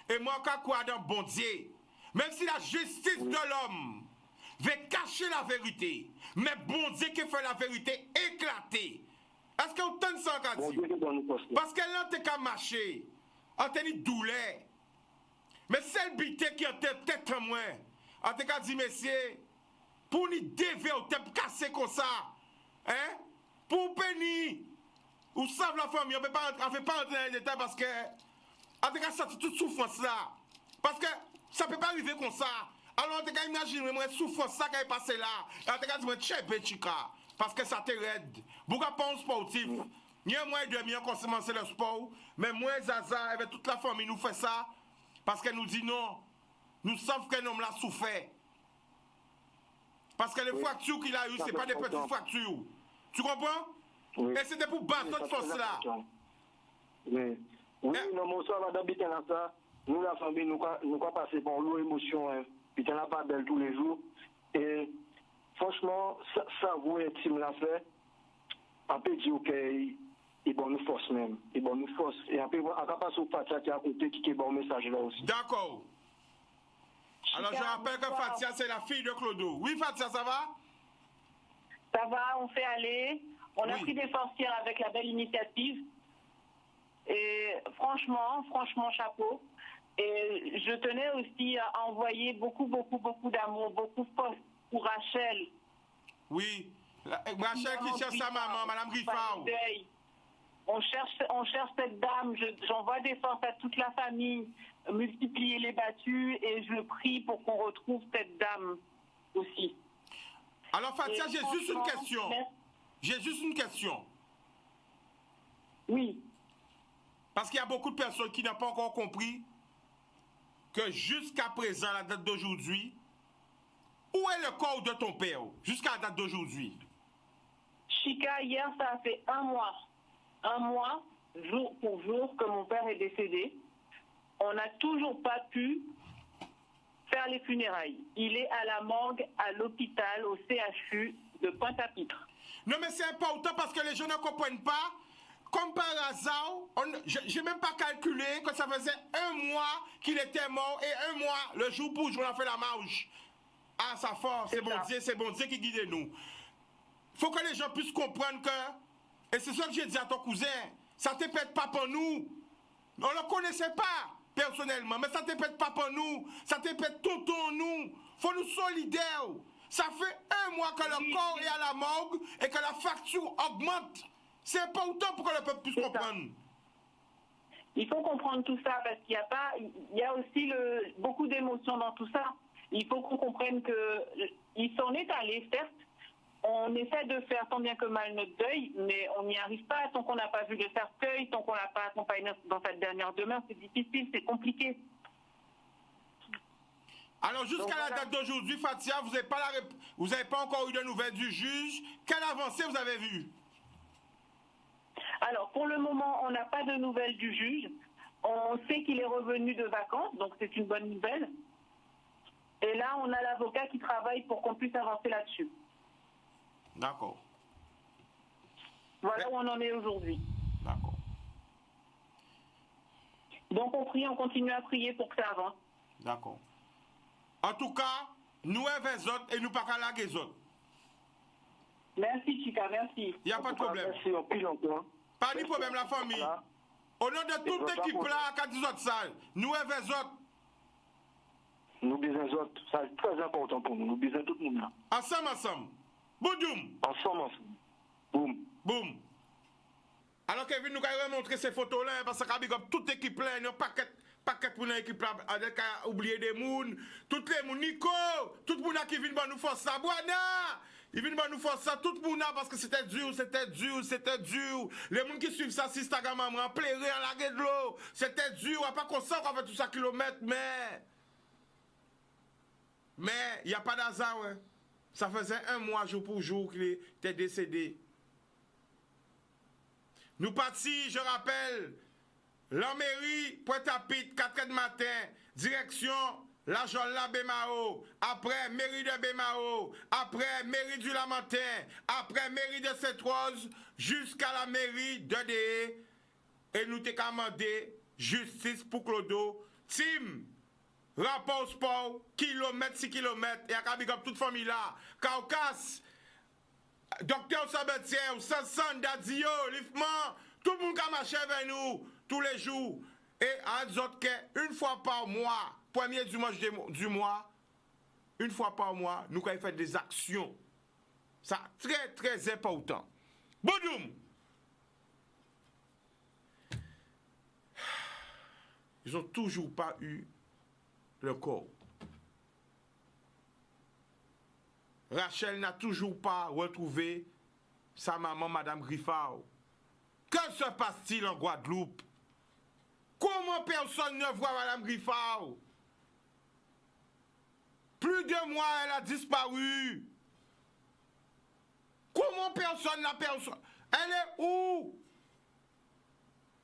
Et moi on croire dans bon Dieu. Même si la justice de l'homme veut cacher la vérité, mais bon Dieu qui fait la vérité éclater. Est-ce que vous tenez ça encore dit? Parce que là, t'es qu'à marcher, on t'a dit douleur. Mais celle bité qui a tête en moins, on t'a dit, messieurs, pour nous déver au tête cassé comme ça, hein? Pour bénir, ou savent la famille, on ne fait pas rentrer dans les détails parce que, on t'a sorti toute souffrance là. Parce que, ça ne peut pas arriver comme ça. Alors, on t'a imaginé, moi, souffrance ça qui est passé là. On t'a dit, moi, tchèpe, chica. Parce que ça te raide. Pourquoi pas un sportif? Ni un mois et demi, on commence le sport. Mais moi, Zaza, avec toute la famille, nous fait ça. Parce qu'elle nous dit non. Nous savons qu'un homme l'a souffert. Parce que les fractures qu'il a eues, ce n'est pas des petites fractures. Tu comprends? Oui. Et c'était pour battre cette force-là. Oui. Oui, non, bonsoir, madame Bitenassa. Nous, la famille, nous avons passé par l'eau émotion. Hein. Bitenassa pas belle tous les jours. Et franchement, ça vous est l'a fait. Après, dire qu'il est bon nous force même. Il bon nous force. Et après, on va passer au Fatia qui est à côté qui est bon message là aussi. D'accord. Alors, je rappelle que Fatia, c'est la fille de Clodo. Oui, Fatia, ça va? Ça va, on fait aller. On a Oui. pris des forcières avec la belle initiative. Et franchement, chapeau. Et je tenais aussi à envoyer beaucoup d'amour, beaucoup de force pour Rachel. Oui. Rachel qui cherche sa maman, Madame Riffard. On cherche cette dame. J'envoie des forces à toute la famille, multiplier les battus et je prie pour qu'on retrouve cette dame aussi. Alors, Fatia, Et j'ai juste une franchement, question. merci. J'ai juste une question. Oui. Parce qu'il y a beaucoup de personnes qui n'ont pas encore compris que jusqu'à présent, la date d'aujourd'hui, où est le corps de ton père jusqu'à la date d'aujourd'hui? Chica, hier, ça a fait un mois, jour pour jour, que mon père est décédé. On n'a toujours pas pu faire les funérailles. Il est à la morgue, à l'hôpital, au CHU de Pointe-à-Pitre. Non, mais c'est important parce que les gens ne comprennent pas. Comme par hasard, je n'ai même pas calculé que ça faisait un mois qu'il était mort et un mois, le jour pour jour, on a fait la marche. Ah, ça fort, c'est bon Dieu qui guide nous. Il faut que les gens puissent comprendre que, et c'est ça que j'ai dit à ton cousin, ça te pète pas pour nous. On ne le connaissait pas personnellement, mais ça te pète pas pour nous, ça te pète tonton nous. Faut nous solidaires. Ça fait un mois que le corps est à la morgue et que la facture augmente. C'est important pour que le peuple puisse comprendre. Il faut comprendre tout ça parce qu'il y a aussi beaucoup d'émotions dans tout ça. Il faut qu'on comprenne qu'il s'en est allé, certes. On essaie de faire tant bien que mal notre deuil, mais on n'y arrive pas tant qu'on n'a pas vu le cercueil, tant qu'on n'a pas accompagné dans cette dernière demeure. C'est difficile, c'est compliqué. Alors jusqu'à la date d'aujourd'hui, Fatia, vous n'avez pas encore eu de nouvelles du juge. Quelle avancée vous avez vue? Alors, pour le moment, on n'a pas de nouvelles du juge. On sait qu'il est revenu de vacances, donc c'est une bonne nouvelle. Et là, on a l'avocat qui travaille pour qu'on puisse avancer là-dessus. D'accord. Voilà où on en est aujourd'hui. D'accord. Donc, on continue à prier pour que ça avance. D'accord. En tout cas, nous avons les autres et nous pas qu'à laguer les autres. Merci, Chica, merci. Il n'y a pas de problème. Merci, on pile encore. Pas de problème, la famille. Au nom de toute l'équipe là, qui a 10 autres salles, nous avons les autres. Nous disons les autres, ça c'est très important pour nous. Nous disons tout le monde là. Ensemble. Boudoum. Ensemble. Boum. Boum. Alors Kevin, nous allons montrer ces photos là, parce que big up toute l'équipe là, il y a un paquet pour l'équipe là, avec à oublier des mouns, toutes les mouns, Nico, tout le monde qui vient nous faire ça, Boana. Il vient nous faire ça, tout le monde parce que c'était dur. Les gens qui suivent ça sur Instagram, en pleurer en laguer de l'eau. C'était dur, on n'a pas conscience qu'on fait tout ça kilomètres, mais il n'y a pas d'hasard, ouais. Ça faisait un mois jour pour jour qu'il était décédé. Nous partis, je rappelle, la mairie, Pointe-à-Pitre, 4h du matin, direction la Jolla Bémao, après mairie de Bémao, après mairie du Lamentin, après mairie de Sainte-Rose, jusqu'à la mairie de Dé. Et nous t'ai commandé justice pour Clodo. Tim, rapport sport, kilomètre, 6 kilomètres, et à Kabigop, toute famille là. Caucas, Docteur Sabetier, Sansan, Dadio, Lifman, tout le monde qui a marché avec nous tous les jours. Et à d'autres une fois par mois, premier dimanche du mois, une fois par mois, nous allons faire des actions. Ça, très, très important. Boudoum! Ils n'ont toujours pas eu le corps. Rachel n'a toujours pas retrouvé sa maman, Madame Griffard. Que se passe-t-il en Guadeloupe? Comment personne ne voit Madame Griffard? Plus de mois, elle a disparu. Comment personne n'a personne? Elle est où?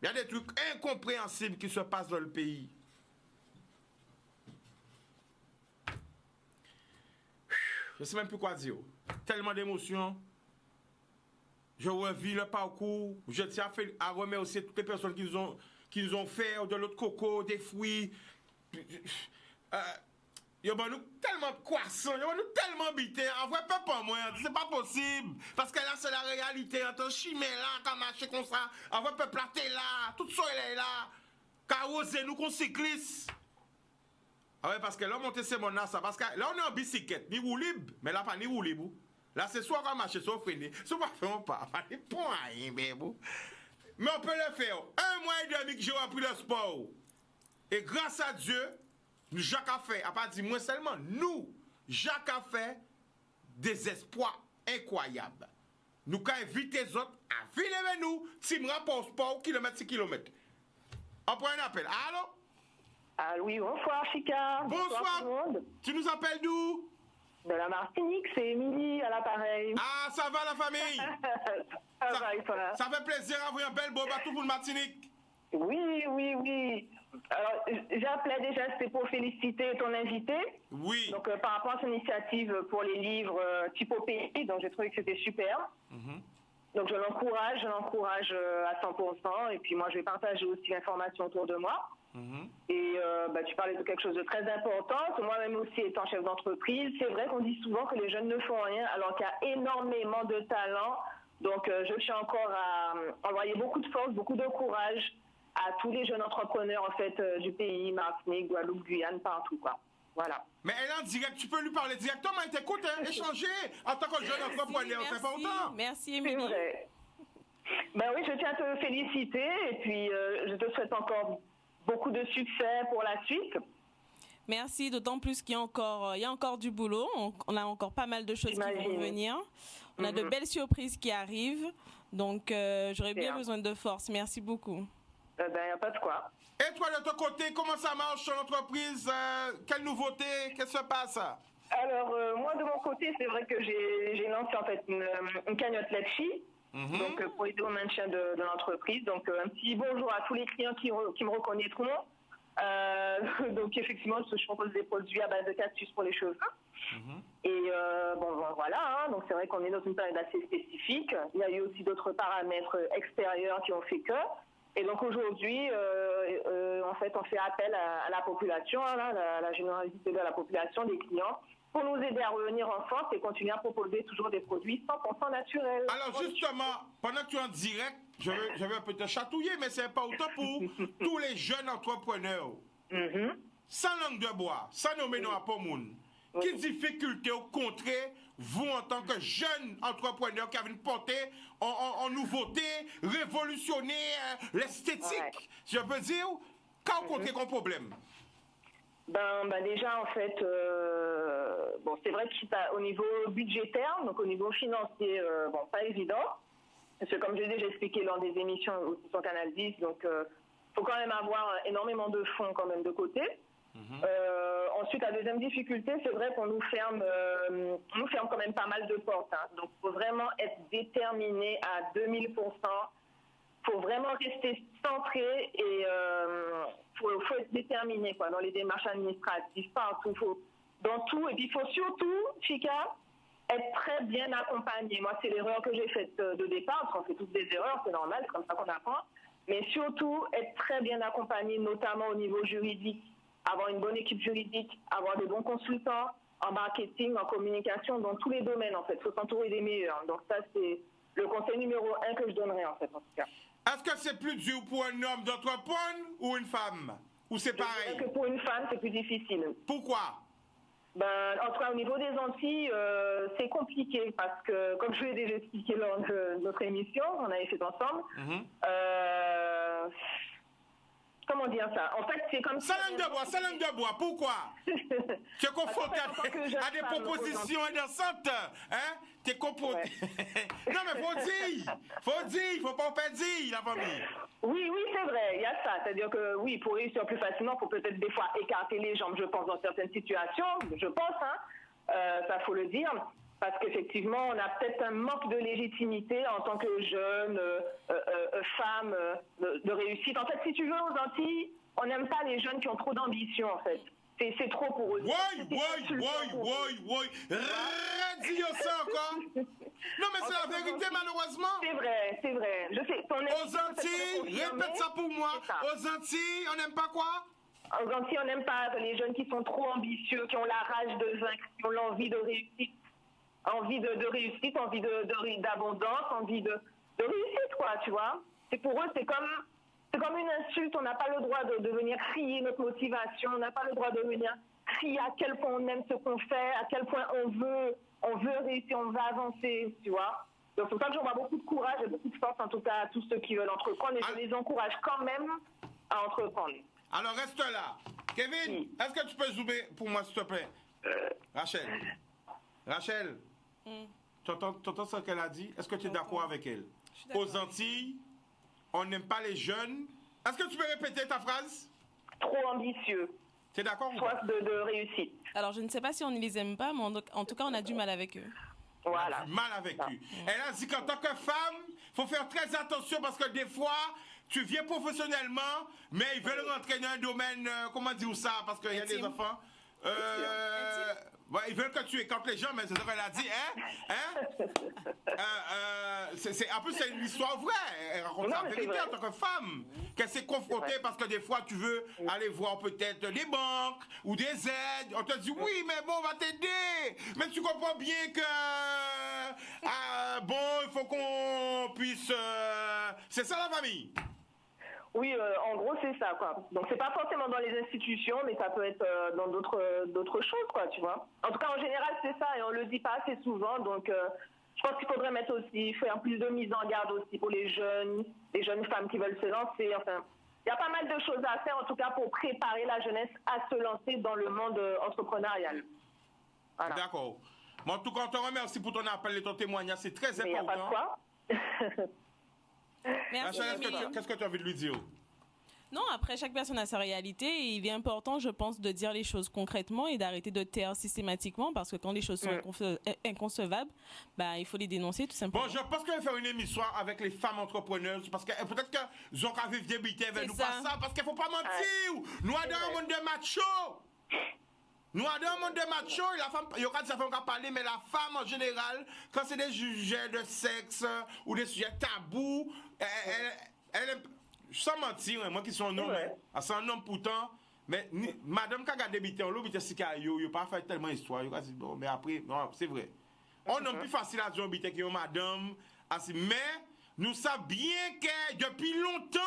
Il y a des trucs incompréhensibles qui se passent dans le pays. Je ne sais même plus quoi dire. Tellement d'émotions. Je revis le parcours. Je tiens à remercier toutes les personnes qui nous ont fait de l'autre coco, des fruits. Yo ben nous tellement croissants, yo ben nous tellement bités. En vrai, pas moi, c'est pas possible. Parce que là, c'est la réalité. En tant chimé là, quand marcher comme ça. En vrai, peuple là, t'es là. Tout soleil là. Carrosse, nous qu'on cycliste. Ah ouais, parce que là, monter c'est mon ça. Parce que là, on est en bicyclette, ni roue libre. Mais là, pas ni roue libre. Là, c'est soit on va marcher, soit on freine. Soit on fait, on part. Pas de point, mais on peut le faire. 1 mois et demi que j'ai appris le sport. Et grâce à Dieu, Jacques a fait, à part dire moi seulement, nous, Jacques a fait des espoirs incroyables. Nous avons invité les autres à venir avec nous, si nous rapport au sport, kilomètre sur kilomètre. On prend un appel. Allô? Ah oui, bonsoir Chica. Bonsoir. Tout le monde. Tu nous appelles d'où? De la Martinique, c'est Émilie à l'appareil. Ah, ça va la famille? Ça va et toi? Ça fait plaisir à vous un bel beau bateau pour le Martinique. Oui, oui, oui. Alors, j'appelais déjà, c'était pour féliciter ton invité. Oui. Donc, par rapport à son initiative pour les livres Typopéie, donc j'ai trouvé que c'était super. Donc, je l'encourage à 100%. Et puis, moi, je vais partager aussi l'information autour de moi. Et tu parlais de quelque chose de très important. Moi-même aussi, étant chef d'entreprise, c'est vrai qu'on dit souvent que les jeunes ne font rien, alors qu'il y a énormément de talent. Donc, je tiens encore à envoyer beaucoup de force, beaucoup de courage à tous les jeunes entrepreneurs en fait du pays, Martinique, Guadeloupe, Guyane, partout quoi. Voilà. Mais elle est en direct, tu peux lui parler directement, elle t'écoute, échanger en tant que jeune entrepreneur, c'est important. Merci C'est Émilie. vrai. Ben oui, je tiens à te féliciter et puis je te souhaite encore beaucoup de succès pour la suite. Merci, d'autant plus qu'il y a encore du boulot. On a encore pas mal de choses qui vont venir. On a de belles surprises qui arrivent. Donc, j'aurais bien besoin de force. Merci beaucoup. Ben, y a pas de quoi. Et toi, de ton côté, comment ça marche sur l'entreprise? Quelle nouveauté? Qu'est-ce qui se passe? Alors, moi, de mon côté, c'est vrai que j'ai lancé en fait une cagnotte Letchi. Donc, pour aider au maintien de l'entreprise. Donc, un petit bonjour à tous les clients qui me reconnaîtront. Donc, effectivement, je propose des produits à base de cactus pour les cheveux. Et voilà. Hein, donc, c'est vrai qu'on est dans une période assez spécifique. Il y a eu aussi d'autres paramètres extérieurs qui ont fait que. Et donc, aujourd'hui, en fait, on fait appel à la population, hein, la générosité de la population, des clients, pour nous aider à revenir en force et continuer à proposer toujours des produits 100% naturels. Alors justement, pendant que tu es en direct, je vais un peu te chatouiller, mais c'est important pour tous les jeunes entrepreneurs. Sans langue de bois, sans nommer nos apôtres, quelles difficultés au contraire, vous en tant que jeune entrepreneur qui avez une portée en nouveauté, révolutionner l'esthétique, je peux dire, quand vous comptez comme problème? Déjà en fait, c'est vrai qu'au niveau budgétaire, donc au niveau financier, pas évident. Parce que comme je l'ai déjà expliqué lors des émissions sur Canal 10, donc faut quand même avoir énormément de fonds quand même de côté. Ensuite, la deuxième difficulté, c'est vrai qu'on nous ferme quand même pas mal de portes. Hein. Donc, il faut vraiment être déterminé à 2000%. Il faut vraiment rester centré et faut être déterminé quoi, dans les démarches administratives, partout, dans tout. Et puis, il faut surtout, Chica, être très bien accompagné. Moi, c'est l'erreur que j'ai faite de départ, parce qu'on fait toutes des erreurs, c'est normal, c'est comme ça qu'on apprend. Mais surtout, être très bien accompagné, notamment au niveau juridique. Avoir une bonne équipe juridique, avoir des bons consultants en marketing, en communication, dans tous les domaines, en fait. Il faut s'entourer des meilleurs. Donc ça, c'est le conseil numéro 1 que je donnerais, en fait, en tout cas. Est-ce que c'est plus dur pour un homme d'entreprendre ou une femme? Ou c'est pareil? Je dirais que pour une femme, c'est plus difficile. Pourquoi? En tout cas, au niveau des Antilles, c'est compliqué parce que, comme je l'ai déjà expliqué lors de notre émission, on avait fait ensemble, comment dire ça? En fait, c'est comme ça. Sa langue de bois, pourquoi? Tu es confronté à des propositions innocentes, hein? Tu es confronté. Non, mais faut dire, faut pas en faire dire, la famille. Oui, c'est vrai, il y a ça. C'est-à-dire que, oui, pour réussir plus facilement, il faut peut-être des fois écarter les jambes, je pense, dans certaines situations, je pense, hein. Ça, faut le dire. Parce qu'effectivement, on a peut-être un manque de légitimité en tant que jeune femme de réussite. En fait, si tu veux, aux Antilles, on n'aime pas les jeunes qui ont trop d'ambition, en fait. C'est trop pour eux. Oui. Redis ça encore. Non, mais c'est la vérité, malheureusement. C'est vrai. Je sais. Aux Antilles, répète ça pour moi. Aux Antilles, on n'aime pas quoi? Aux Antilles, on n'aime pas les jeunes qui sont trop ambitieux, qui ont la rage de vaincre, qui ont l'envie de réussite. Envie de réussite, envie d'abondance, envie de réussite, quoi, tu vois. C'est pour eux, c'est comme une insulte. On n'a pas le droit de venir crier notre motivation. On n'a pas le droit de venir crier à quel point on aime ce qu'on fait, à quel point on veut réussir, on veut avancer, tu vois. Donc c'est pour ça que j'envoie beaucoup de courage et beaucoup de force, en tout cas, à tous ceux qui veulent entreprendre. Et je les encourage quand même à entreprendre. Alors reste là. Kevin, est-ce que tu peux zoomer pour moi, s'il te plaît? Rachel, tu entends ce qu'elle a dit? Est-ce que tu es d'accord avec elle? Aux Antilles, on n'aime pas les jeunes. Est-ce que tu peux répéter ta phrase? Trop ambitieux. Tu es d'accord ou pas? Soif de réussite. Alors, je ne sais pas si on ne les aime pas, mais en tout cas, on a du mal avec eux. Voilà. On a du mal avec eux. Elle a dit qu'en tant que femme, il faut faire très attention parce que des fois, tu viens professionnellement, mais ils veulent rentrer dans un domaine, comment dire ça, parce qu'il y a des enfants. Ils veulent que tu écartes les gens, mais c'est ça qu'elle a dit, en plus, c'est une histoire vraie. Elle raconte la vérité en tant que femme. Qu'elle s'est confrontée parce que des fois, tu veux aller voir peut-être des banques ou des aides. On te dit, oui, mais bon, on va t'aider. Mais tu comprends bien que, il faut qu'on puisse... C'est ça la famille? Oui, en gros, c'est ça, quoi. Donc, c'est pas forcément dans les institutions, mais ça peut être dans d'autres choses, quoi, tu vois. En tout cas, en général, c'est ça, et on le dit pas assez souvent. Donc, je pense qu'il faudrait mettre aussi, faire plus de mise en garde aussi pour les jeunes femmes qui veulent se lancer. Enfin, il y a pas mal de choses à faire, en tout cas, pour préparer la jeunesse à se lancer dans le monde entrepreneurial. Voilà. D'accord. Bon, en tout cas, on te remercie pour ton appel et ton témoignage, c'est très important. Mais il n'y a pas de quoi. Merci, Rachel, qu'est-ce que tu as envie de lui dire? Non, après, chaque personne a sa réalité et il est important, je pense, de dire les choses concrètement et d'arrêter de taire systématiquement parce que quand les choses sont inconcevables, il faut les dénoncer tout simplement. Bon, je pense qu'on va faire une émission avec les femmes entrepreneuses parce que peut-être que Zonka vivent des bêtises avec nous pas ça parce qu'il ne faut pas mentir. Nous sommes dans un monde de macho. Nous sommes dans un monde de macho et la femme, il y aura des affaires qu'on va parler, mais la femme en général, quand c'est des sujets de sexe ou des sujets tabous, elle sans mentir, moi qui suis un homme, c'est un homme pourtant, mais madame qui a gardé bité en l'eau, bité si il n'a pas fait tellement d'histoire, il a dit bon, mais après, non, c'est vrai. On est plus facile à dire bité que madame, mais nous savons bien que depuis longtemps,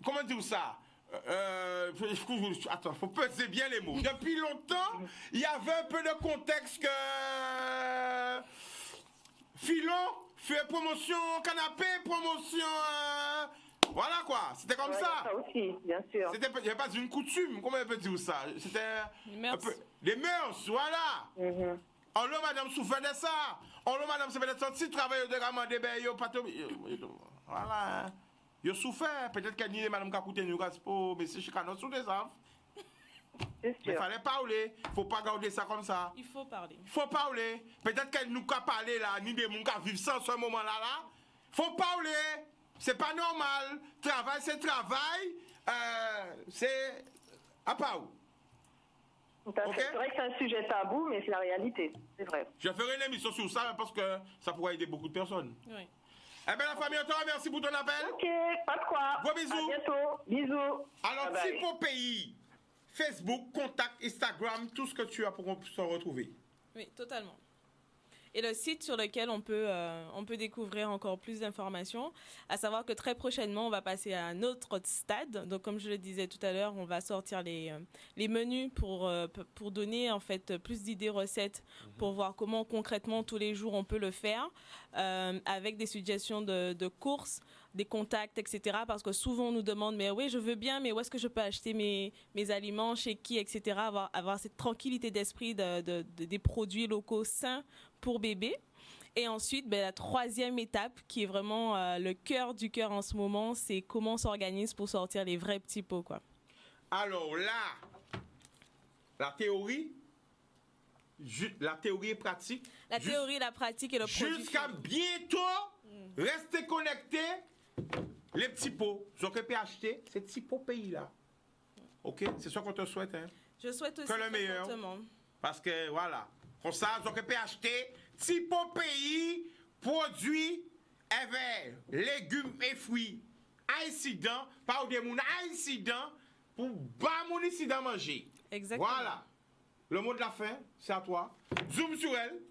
comment dire ça? Attends, faut peser bien les mots. Depuis longtemps, il y avait un peu de contexte que Filon fait promotion canapé, promotion voilà quoi, c'était comme ça. Ça aussi, bien sûr. Il n'y avait pas une coutume, comment on peut dire ça? C'était un peu les mœurs, voilà. On l'a madame souffert de ça. On l'a madame souffert de ça. Si travail de gamin de ben yo pas voilà. Yo souffert, peut-être qu'elle dit madame Kakoute nous gaspo, mais c'est chicano sous des arbres. Mais il fallait parler. Il ne faut pas garder ça comme ça. Il faut parler. Il faut parler. Peut-être qu'elle nous a parlé là, ni des gens qui vivent sans ce moment-là. Il faut parler. C'est pas normal. Travail, c'est travail. C'est à part. Okay? C'est vrai que c'est un sujet tabou, mais c'est la réalité. C'est vrai. Je ferai une émission sur ça parce que ça pourrait aider beaucoup de personnes. Oui. Eh bien, la famille, on te remercie pour ton appel. Ok, pas de quoi. Gros bisous. À bientôt. Bisous. Alors, bye si pour pays, Facebook, contact, Instagram, tout ce que tu as pour qu'on puisse se retrouver. Oui, totalement. Et le site sur lequel on peut découvrir encore plus d'informations, à savoir que très prochainement, on va passer à un autre stade. Donc, comme je le disais tout à l'heure, on va sortir les menus pour donner en fait plus d'idées recettes pour voir comment concrètement tous les jours on peut le faire avec des suggestions de courses, des contacts, etc. Parce que souvent on nous demande, mais oui, je veux bien, mais où est-ce que je peux acheter mes aliments, chez qui, etc. Avoir cette tranquillité d'esprit des produits locaux sains pour bébé. Et ensuite, la troisième étape, qui est vraiment le cœur du cœur en ce moment, c'est comment on s'organise pour sortir les vrais petits pots, quoi. Alors là, la théorie, la théorie et pratique. La théorie, la pratique et le produit. Jusqu'à bientôt, restez connectés. Les petits pots, ce que peut acheter, ces petits pots pays-là. OK? C'est ça qu'on te souhaite, hein? Je souhaite aussi que le meilleur. fortement. Parce que, voilà, comme ça, ce que peut acheter, petits pots pays, produits, et verts, légumes et fruits, incidents, pas au démoun, incidents, pour bas mon incident manger. Exactement. Voilà. Le mot de la fin, c'est à toi. Zoom sur elle.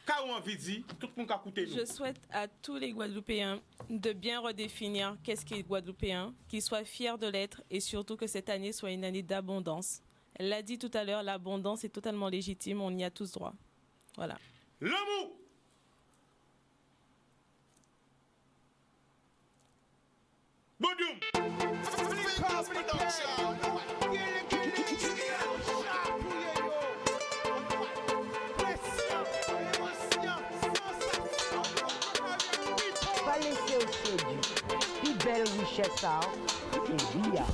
Quand on envie dit, tout le monde a écouté nous. Je souhaite à tous les Guadeloupéens de bien redéfinir qu'est-ce qui est Guadeloupéen, qu'ils soient fiers de l'être et surtout que cette année soit une année d'abondance. Elle l'a dit tout à l'heure, l'abondance est totalement légitime, on y a tous droit. Voilà. L'amour. Bodoum. Pas laisser au séduit. Puis belle richesse, ça. Et bien.